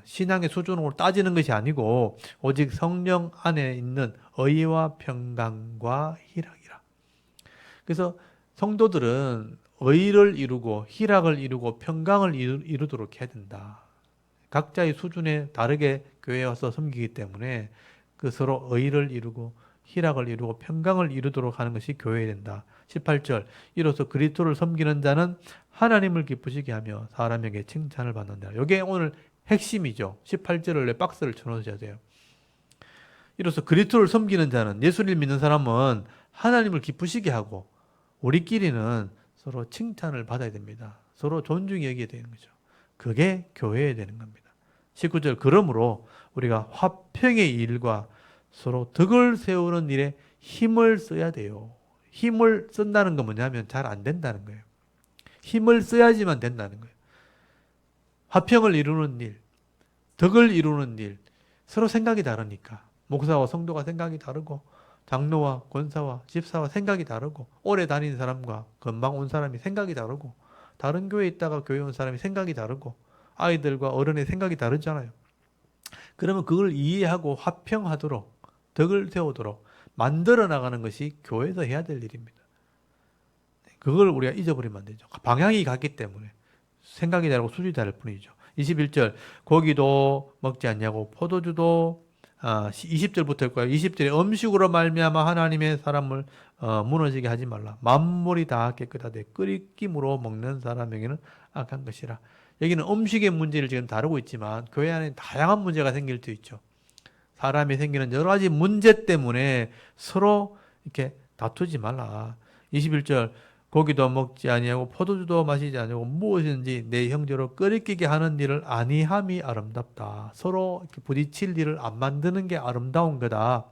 신앙의 수준으로 따지는 것이 아니고 오직 성령 안에 있는 의와 평강과 희락이라. 그래서 성도들은 의를 이루고 희락을 이루고 평강을 이루도록 해야 된다. 각자의 수준에 다르게 교회에 와서 섬기기 때문에 그 서로 의를 이루고 희락을 이루고 평강을 이루도록 하는 것이 교회에 된다. 18절 이로써 그리스도를 섬기는 자는 하나님을 기쁘시게 하며 사람에게 칭찬을 받는다. 이게 오늘 핵심이죠. 18절을 박스를 쳐놓으셔야 돼요. 이로써 그리스도를 섬기는 자는, 예수를 믿는 사람은 하나님을 기쁘시게 하고 우리끼리는 서로 칭찬을 받아야 됩니다. 서로 존중히 여겨야 되는 거죠. 그게 교회에 되는 겁니다. 19절 그러므로 우리가 화평의 일과 서로 덕을 세우는 일에 힘을 써야 돼요. 힘을 쓴다는 건 뭐냐면 잘 안 된다는 거예요. 힘을 써야지만 된다는 거예요. 화평을 이루는 일, 덕을 이루는 일, 서로 생각이 다르니까. 목사와 성도가 생각이 다르고 장로와 권사와 집사와 생각이 다르고 오래 다닌 사람과 금방 온 사람이 생각이 다르고 다른 교회에 있다가 교회 온 사람이 생각이 다르고 아이들과 어른의 생각이 다르잖아요. 그러면 그걸 이해하고 화평하도록 덕을 세우도록 만들어 나가는 것이 교회에서 해야 될 일입니다. 그걸 우리가 잊어버리면 안 되죠. 방향이 같기 때문에 생각이 다르고 수준이 다를 뿐이죠. 21절 고기도 먹지 않냐고 포도주도 20절부터일 거예요. 20절에 음식으로 말미암아 하나님의 사람을 무너지게 하지 말라. 만물이 다 깨끗하되 끓이김으로 먹는 사람에게는 악한 것이라. 여기는 음식의 문제를 지금 다루고 있지만 교회 안에 다양한 문제가 생길 수 있죠. 사람이 생기는 여러 가지 문제 때문에 서로 이렇게 다투지 말라. 21절 고기도 먹지 아니하고 포도주도 마시지 아니하고 무엇이든지 내 형제로 끓이끼게 하는 일을 아니함이 아름답다. 서로 이렇게 부딪힐 일을 안 만드는 게 아름다운 거다.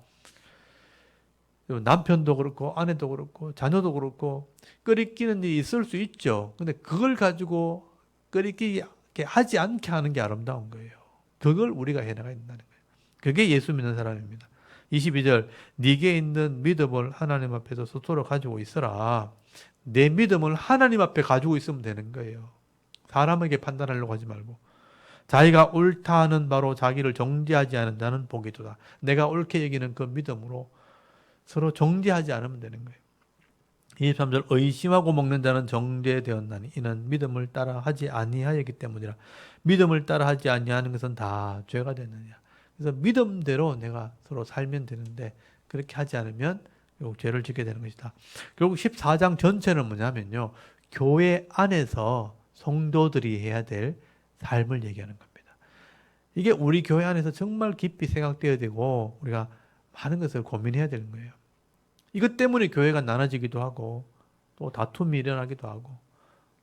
남편도 그렇고 아내도 그렇고 자녀도 그렇고 끓이끼는 일이 있을 수 있죠. 근데 그걸 가지고 끓이끼게 하지 않게 하는 게 아름다운 거예요. 그걸 우리가 해나가야 된다는 거예요. 그게 예수 믿는 사람입니다. 22절 네게 있는 믿음을 하나님 앞에서 스스로 가지고 있어라. 내 믿음을 하나님 앞에 가지고 있으면 되는 거예요. 사람에게 판단하려고 하지 말고. 자기가 옳다 하는 바로 자기를 정죄하지 않은 자는 복이도다. 내가 옳게 여기는 그 믿음으로 서로 정죄하지 않으면 되는 거예요. 23절 의심하고 먹는 자는 정죄되었나니 이는 믿음을 따라 하지 아니하였기 때문이라. 믿음을 따라 하지 아니하는 것은 다 죄가 되느냐. 그래서 믿음대로 내가 서로 살면 되는데 그렇게 하지 않으면 결국 죄를 짓게 되는 것이다. 결국 14장 전체는 뭐냐면요. 교회 안에서 성도들이 해야 될 삶을 얘기하는 겁니다. 이게 우리 교회 안에서 정말 깊이 생각되어야 되고 우리가 많은 것을 고민해야 되는 거예요. 이것 때문에 교회가 나눠지기도 하고 또 다툼이 일어나기도 하고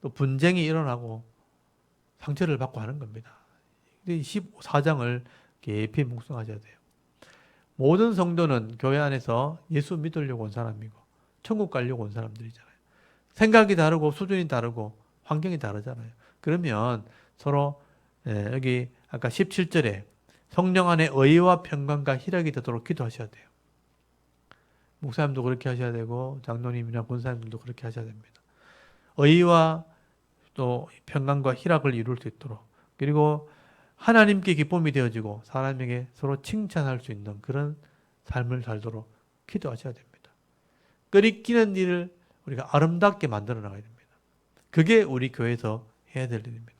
또 분쟁이 일어나고 상처를 받고 하는 겁니다. 14장을 깊이 묵상하셔야 돼요. 모든 성도는 교회 안에서 예수 믿으려고 온 사람이고 천국 가려고 온 사람들이잖아요. 생각이 다르고 수준이 다르고 환경이 다르잖아요. 그러면 서로 여기 아까 17절에 성령 안에 의와 평강과 희락이 되도록 기도하셔야 돼요. 목사님도 그렇게 하셔야 되고 장로님이나 권사님들도 그렇게 하셔야 됩니다. 의와 또 평강과 희락을 이룰 수 있도록 그리고 하나님께 기쁨이 되어지고 사람에게 서로 칭찬할 수 있는 그런 삶을 살도록 기도하셔야 됩니다. 끓이끼는 일을 우리가 아름답게 만들어 나가야 됩니다. 그게 우리 교회에서 해야 될 일입니다.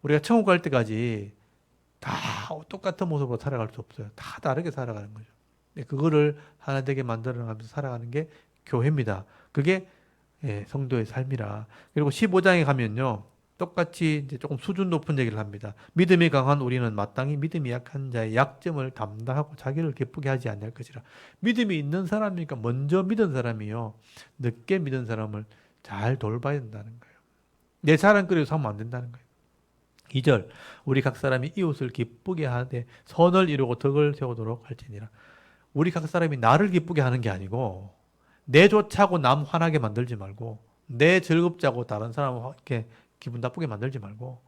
우리가 천국 갈 때까지 다 똑같은 모습으로 살아갈 수 없어요. 다 다르게 살아가는 거죠. 그거를 하나 되게 만들어 나가면서 살아가는 게 교회입니다. 그게 성도의 삶이라. 그리고 15장에 가면요. 똑같이 이제 조금 수준 높은 얘기를 합니다. 믿음이 강한 우리는 마땅히 믿음이 약한 자의 약점을 담당하고 자기를 기쁘게 하지 않을 것이라. 믿음이 있는 사람이니까 먼저 믿은 사람이요. 늦게 믿은 사람을 잘 돌봐야 된다는 거예요. 내 자랑거리로 삼으면 안 된다는 거예요. 2절 우리 각 사람이 이웃을 기쁘게 하되 선을 이루고 덕을 세우도록 할지니라. 우리 각 사람이 나를 기쁘게 하는 게 아니고 내 좋자고 남 화나게 만들지 말고 내 즐겁자고 다른 사람 이렇게 기분 나쁘게 만들지 말고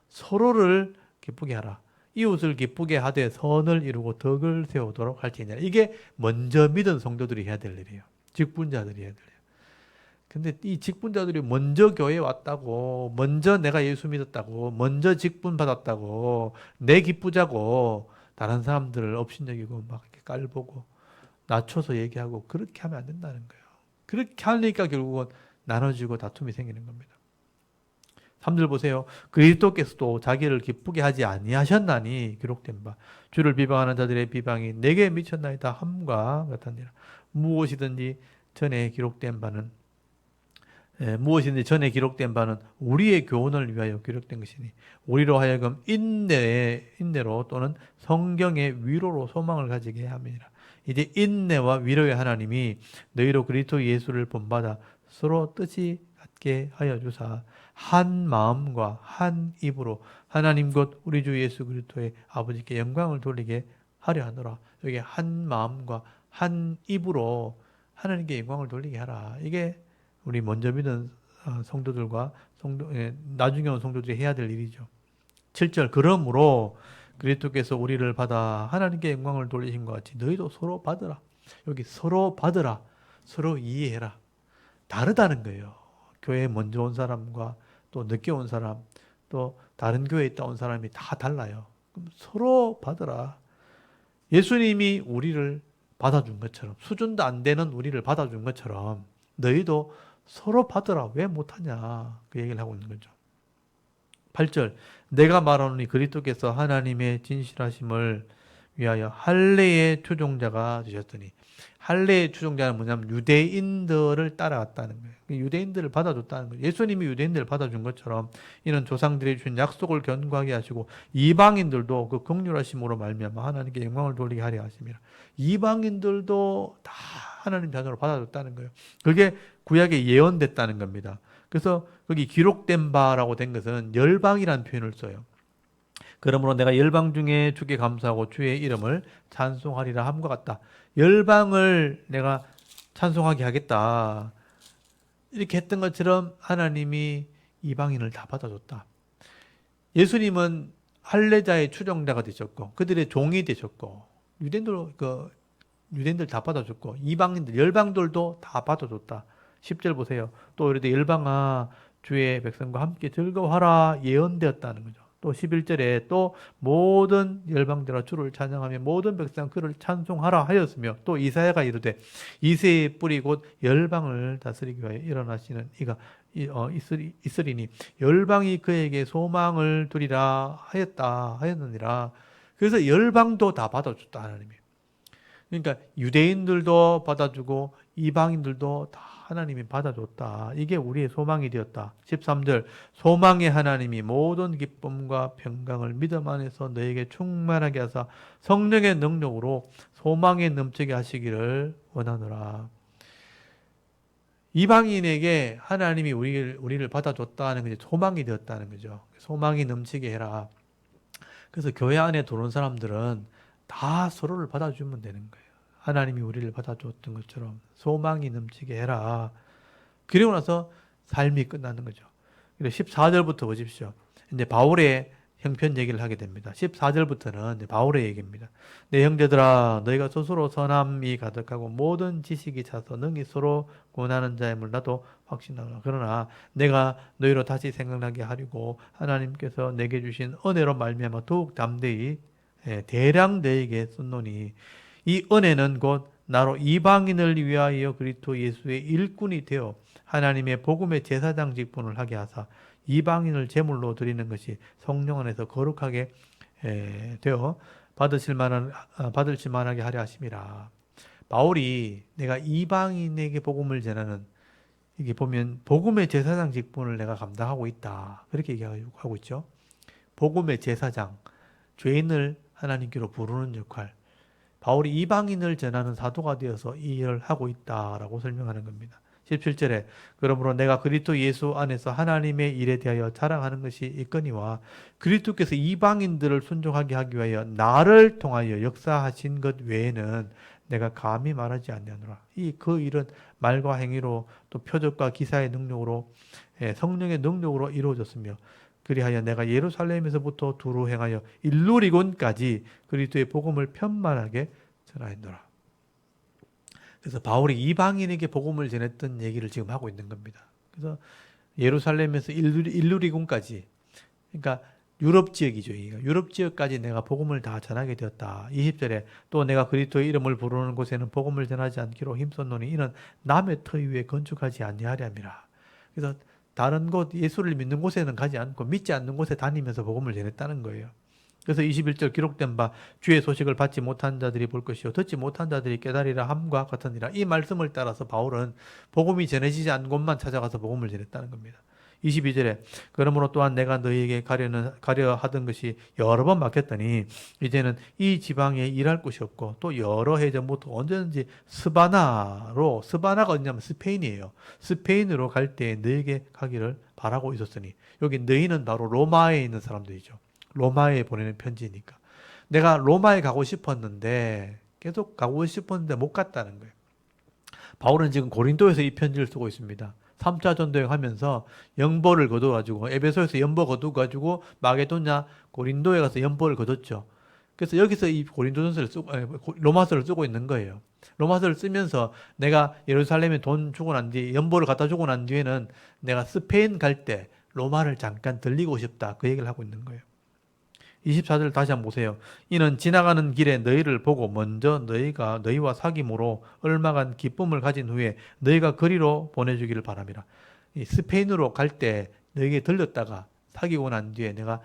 서로를 기쁘게 하라. 이웃을 기쁘게 하되 선을 이루고 덕을 세우도록 할지니라. 이게 먼저 믿은 성도들이 해야 될 일이에요. 직분자들이 해야 될 일. 근데 이 직분자들이 먼저 교회에 왔다고, 먼저 내가 예수 믿었다고, 먼저 직분 받았다고, 내 기쁘자고, 다른 사람들을 업신여기고 막 이렇게 깔보고, 낮춰서 얘기하고, 그렇게 하면 안 된다는 거예요. 그렇게 하니까 결국은 나눠지고 다툼이 생기는 겁니다. 3절 보세요. 그리스도께서도 자기를 기쁘게 하지 아니하셨나니 기록된 바 주를 비방하는 자들의 비방이 내게 미쳤나이다 함과 같으니라. 무엇이든지 전에 기록된 바는 우리의 교훈을 위하여 기록된 것이니 우리로 하여금 인내로 또는 성경의 위로로 소망을 가지게 함이니라. 이제 인내와 위로의 하나님이 너희로 그리스도 예수를 본받아 서로 뜻이 같게 하여 주사 한 마음과 한 입으로 하나님 곧 우리 주 예수 그리스도의 아버지께 영광을 돌리게 하려 하노라. 여기 한 마음과 한 입으로 하나님께 영광을 돌리게 하라. 이게 우리 먼저 믿은 성도들과 나중에 온 성도들이 해야 될 일이죠. 7절 그러므로 그리스도께서 우리를 받아 하나님께 영광을 돌리신 것 같이 너희도 서로 받으라. 여기 서로 받으라. 서로 이해해라. 다르다는 거예요. 교회에 먼저 온 사람과 또 늦게 온 사람, 또 다른 교회에 있다 온 사람이 다 달라요. 그럼 서로 받으라. 예수님이 우리를 받아준 것처럼, 수준도 안 되는 우리를 받아준 것처럼 너희도 서로 받으라. 왜 못하냐. 그 얘기를 하고 있는 거죠. 8절 내가 말하노니 그리스도께서 하나님의 진실하심을 위하여 할례의 추종자가 되셨더니, 할례의 추종자는 뭐냐면 유대인들을 따라갔다는 거예요. 유대인들을 받아줬다는 거예요. 예수님이 유대인들을 받아준 것처럼 이는 조상들이 주신 약속을 견고하게 하시고 이방인들도 그 긍휼하심으로 말미암아 하나님께 영광을 돌리게 하려 하심이라. 이방인들도 다 하나님 자녀로 받아줬다는 거예요. 그게 구약에 예언됐다는 겁니다. 그래서 거기 기록된 바라고 된 것은 열방이라는 표현을 써요. 그러므로 내가 열방 중에 주께 감사하고 주의 이름을 찬송하리라 함과 같다. 열방을 내가 찬송하게 하겠다. 이렇게 했던 것처럼 하나님이 이방인을 다 받아줬다. 예수님은 할례자의 추종자가 되셨고 그들의 종이 되셨고 유대인들 다 받아줬고 이방인들 열방들도 다 받아줬다. 10절 보세요. 또 이르되 열방아 주의 백성과 함께 즐거워하라 예언되었다는 거죠. 또 11절에 또 모든 열방들아 주를 찬양하며 모든 백성 그를 찬송하라 하였으며 또 이사야가 이르되 이새의 뿌리 곧 열방을 다스리기 위하여 일어나시는 이가 있으리니 열방이 그에게 소망을 두리라 하였느니라. 그래서 열방도 다 받아줬다 하나님이. 그러니까 유대인들도 받아주고 이방인들도 다 하나님이 받아줬다. 이게 우리의 소망이 되었다. 13절 소망의 하나님이 모든 기쁨과 평강을 믿음 안에서 너에게 충만하게 하사 성령의 능력으로 소망에 넘치게 하시기를 원하노라. 이방인에게 하나님이 우리를 받아줬다는 것이 소망이 되었다는 거죠. 소망이 넘치게 해라. 그래서 교회 안에 들어온 사람들은 다 서로를 받아주면 되는 거예요. 하나님이 우리를 받아줬던 것처럼 소망이 넘치게 해라. 그리고 나서 삶이 끝나는 거죠. 14절부터 보십시오. 이제 바울의 형편 얘기를 하게 됩니다. 14절부터는 이제 바울의 얘기입니다. 내 형제들아 너희가 스스로 선함이 가득하고 모든 지식이 차서 능히 서로 권하는 자임을 나도 확신하노라. 그러나 내가 너희로 다시 생각나게 하려고 하나님께서 내게 주신 은혜로 말미암아 더욱 담대히 대량 너에게 썼노니 이 은혜는 곧 나로 이방인을 위하여 그리스도 예수의 일꾼이 되어 하나님의 복음의 제사장 직분을 하게 하사 이방인을 제물로 드리는 것이 성령 안에서 거룩하게 되어 받으실 만하게 하려 하심이라. 바울이 내가 이방인에게 복음을 전하는, 이게 보면 복음의 제사장 직분을 내가 감당하고 있다. 그렇게 얘기하고 있죠. 복음의 제사장, 죄인을 하나님께로 부르는 역할. 바울이 이방인을 전하는 사도가 되어서 이 일을 하고 있다라고 설명하는 겁니다. 17절에 그러므로 내가 그리스도 예수 안에서 하나님의 일에 대하여 자랑하는 것이 있거니와 그리스도께서 이방인들을 순종하게 하기 위하여 나를 통하여 역사하신 것 외에는 내가 감히 말하지 아니하노라. 그 일은 말과 행위로 또 표적과 기사의 능력으로 성령의 능력으로 이루어졌으며 그리하여 내가 예루살렘에서부터 두루 행하여 일루리곤까지 그리스도의 복음을 편만하게 전하였노라. 그래서 바울이 이방인에게 복음을 전했던 얘기를 지금 하고 있는 겁니다. 그래서 예루살렘에서 일루리군까지, 그러니까 유럽 지역이죠. 유럽 지역까지 내가 복음을 다 전하게 되었다. 20절에 또 내가 그리스도의 이름을 부르는 곳에는 복음을 전하지 않기로 힘썼노니 이는 남의 터 위에 건축하지 아니하랴미라. 그래서 다른 곳 예수를 믿는 곳에는 가지 않고 믿지 않는 곳에 다니면서 복음을 전했다는 거예요. 그래서 21절 기록된 바 주의 소식을 받지 못한 자들이 볼 것이요 듣지 못한 자들이 깨달으리라 함과 같으니라. 이 말씀을 따라서 바울은 복음이 전해지지 않은 곳만 찾아가서 복음을 전했다는 겁니다. 22절에 그러므로 또한 내가 너희에게 가려 하던 것이 여러 번 막혔더니 이제는 이 지방에 일할 곳이 없고 또 여러 해 전부터 언제든지 스바나가 어디냐면 스페인이에요. 스페인으로 갈 때 너희에게 가기를 바라고 있었으니, 여기 너희는 바로 로마에 있는 사람들이죠. 로마에 보내는 편지니까. 내가 로마에 가고 싶었는데 계속 가고 싶었는데 못 갔다는 거예요. 바울은 지금 고린도에서 이 편지를 쓰고 있습니다. 3차 전도행 하면서 연보를 거둬가지고 에베소에서 연보 거두가지고 마게도냐 고린도에 가서 연보를 거뒀죠. 그래서 여기서 이 고린도전서를 로마서를 쓰고 있는 거예요. 로마서를 쓰면서 내가 예루살렘에 돈 주고 난 뒤에 연보를 갖다 주고 난 뒤에는 내가 스페인 갈 때 로마를 잠깐 들리고 싶다. 그 얘기를 하고 있는 거예요. 24절 다시 한번 보세요. 이는 지나가는 길에 너희를 보고 먼저 너희와 사귐으로 얼마간 기쁨을 가진 후에 너희가 그리로 보내주기를 바랍니다. 이 스페인으로 갈 때 너희에게 들렸다가 사귀고 난 뒤에 내가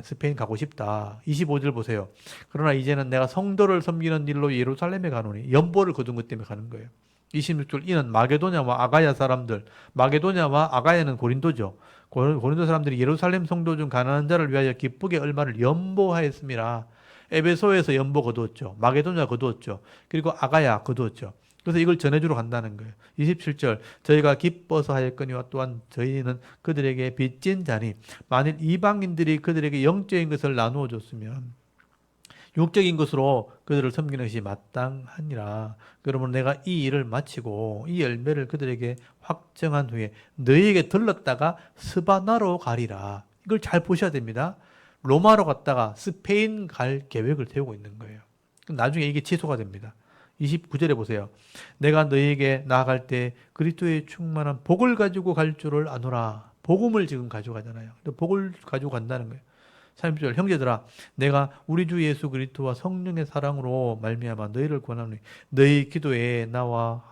스페인 가고 싶다. 25절 보세요. 그러나 이제는 내가 성도를 섬기는 일로 예루살렘에 가노니, 연보를 거둔 것 때문에 가는 거예요. 26절 이는 마게도냐와 아가야 사람들, 마게도냐와 아가야는 고린도죠. 고린도 사람들이 예루살렘 성도 중 가난한 자를 위하여 기쁘게 얼마를 연보하였습니다. 에베소에서 연보 거두었죠. 마게도냐 거두었죠. 그리고 아가야 거두었죠. 그래서 이걸 전해주러 간다는 거예요. 27절 저희가 기뻐서 하였거니와 또한 저희는 그들에게 빚진 자니 만일 이방인들이 그들에게 영적인 것을 나누어 줬으면 육적인 것으로 그들을 섬기는 것이 마땅하니라. 그러면 내가 이 일을 마치고 이 열매를 그들에게 확정한 후에 너희에게 들렀다가 스바나로 가리라. 이걸 잘 보셔야 됩니다. 로마로 갔다가 스페인 갈 계획을 세우고 있는 거예요. 나중에 이게 취소가 됩니다. 29절에 보세요. 내가 너희에게 나아갈 때 그리스도의 충만한 복을 가지고 갈 줄을 아노라. 복음을 지금 가져가잖아요. 복을 가지고 간다는 거예요. 30절 형제들아 내가 우리 주 예수 그리스도와 성령의 사랑으로 말미암아 너희를 권하노니 너희 기도에 나와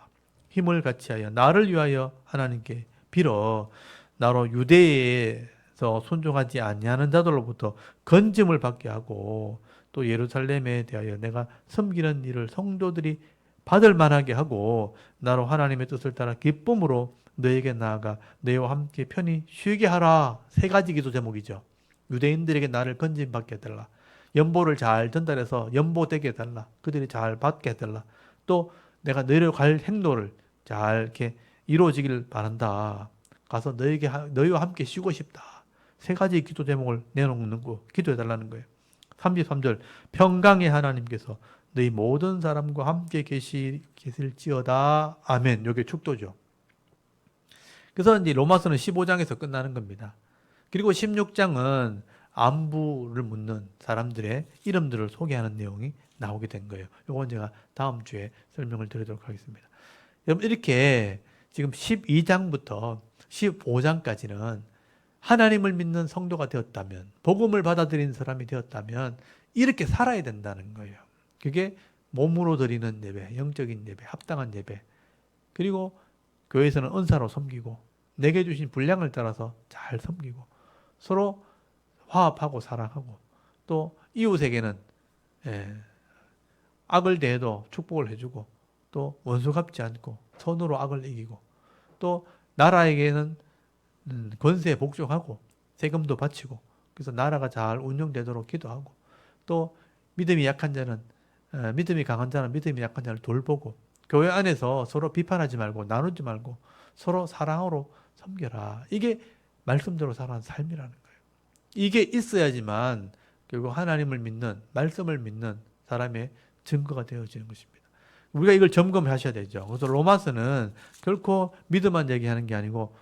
힘을 같이하여 나를 위하여 하나님께 빌어 나로 유대에서 순종하지 아니하는 자들로부터 건짐을 받게 하고 또 예루살렘에 대하여 내가 섬기는 일을 성도들이 받을 만하게 하고 나로 하나님의 뜻을 따라 기쁨으로 너에게 나아가 너희와 함께 편히 쉬게 하라. 세 가지 기도 제목이죠. 유대인들에게 나를 건짐받게 해달라. 연보를 잘 전달해서 연보되게 해달라. 그들이 잘 받게 해달라. 또 내가 너희를 갈 행로를 잘 이렇게 이루어지길 바란다. 가서 너희와 함께 쉬고 싶다. 세 가지 기도 제목을 내놓는 거 기도해달라는 거예요. 33절 평강의 하나님께서 너희 모든 사람과 함께 계실지어다. 아멘. 이게 축도죠. 그래서 이제 로마서는 15장에서 끝나는 겁니다. 그리고 16장은 안부를 묻는 사람들의 이름들을 소개하는 내용이 나오게 된 거예요. 이건 제가 다음 주에 설명을 드리도록 하겠습니다. 여러분 이렇게 지금 12장부터 15장까지는 하나님을 믿는 성도가 되었다면, 복음을 받아들인 사람이 되었다면 이렇게 살아야 된다는 거예요. 그게 몸으로 드리는 예배, 영적인 예배, 합당한 예배, 그리고 교회에서는 은사로 섬기고 내게 주신 분량을 따라서 잘 섬기고 서로 화합하고 사랑하고 또 이웃에게는 악을 대해도 축복을 해주고 또 원수 갚지 않고 선으로 악을 이기고 또 나라에게는 권세에 복종하고 세금도 바치고 그래서 나라가 잘 운영되도록 기도하고 또 믿음이 약한 자는 믿음이 강한 자는 믿음이 약한 자를 돌보고 교회 안에서 서로 비판하지 말고 나누지 말고 서로 사랑으로 섬겨라. 이게 말씀대로 살아가는 삶이라는 거예요. 이게 있어야지만 결국 하나님을 믿는, 말씀을 믿는 사람의 증거가 되어지는 것입니다. 우리가 이걸 점검하셔야 되죠. 그래서 로마서는 결코 믿음만 얘기하는 게 아니고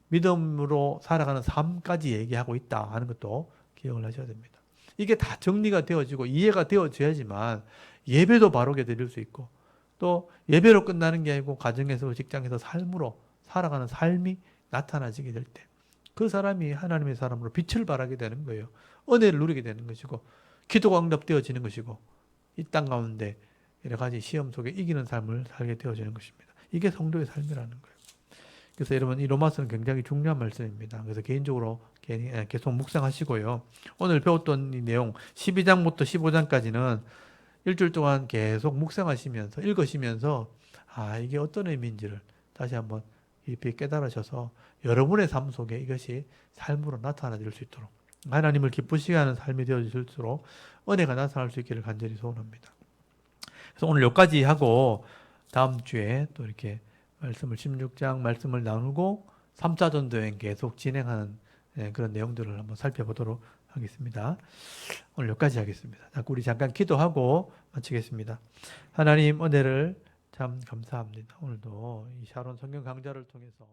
믿음으로 살아가는 삶까지 얘기하고 있다 하는 것도 기억을 하셔야 됩니다. 이게 다 정리가 되어지고 이해가 되어져야지만 예배도 바르게 드릴 수 있고 또 예배로 끝나는 게 아니고 가정에서 직장에서 삶으로 살아가는 삶이 나타나지게 될 때 그 사람이 하나님의 사람으로 빛을 발하게 되는 거예요. 은혜를 누리게 되는 것이고 기도가 응답되어지는 것이고 이 땅 가운데 여러 가지 시험 속에 이기는 삶을 살게 되어지는 것입니다. 이게 성도의 삶이라는 거예요. 그래서 여러분 이 로마서는 굉장히 중요한 말씀입니다. 그래서 개인적으로 계속 묵상하시고요. 오늘 배웠던 이 내용 12장부터 15장까지는 일주일 동안 계속 묵상하시면서 읽으시면서 이게 어떤 의미인지를 다시 한번 깊이 깨달으셔서 여러분의 삶 속에 이것이 삶으로 나타나질 수 있도록 하나님을 기쁘시게 하는 삶이 되어질수록 은혜가 나타날 수 있기를 간절히 소원합니다. 그래서 오늘 여기까지 하고 다음 주에 또 이렇게 말씀을 16장 말씀을 나누고 3차 전도여행 계속 진행하는 그런 내용들을 한번 살펴보도록 하겠습니다. 오늘 여기까지 하겠습니다. 우리 잠깐 기도하고 마치겠습니다. 하나님 은혜를 참 감사합니다. 오늘도 이 샤론 성경 강좌를 통해서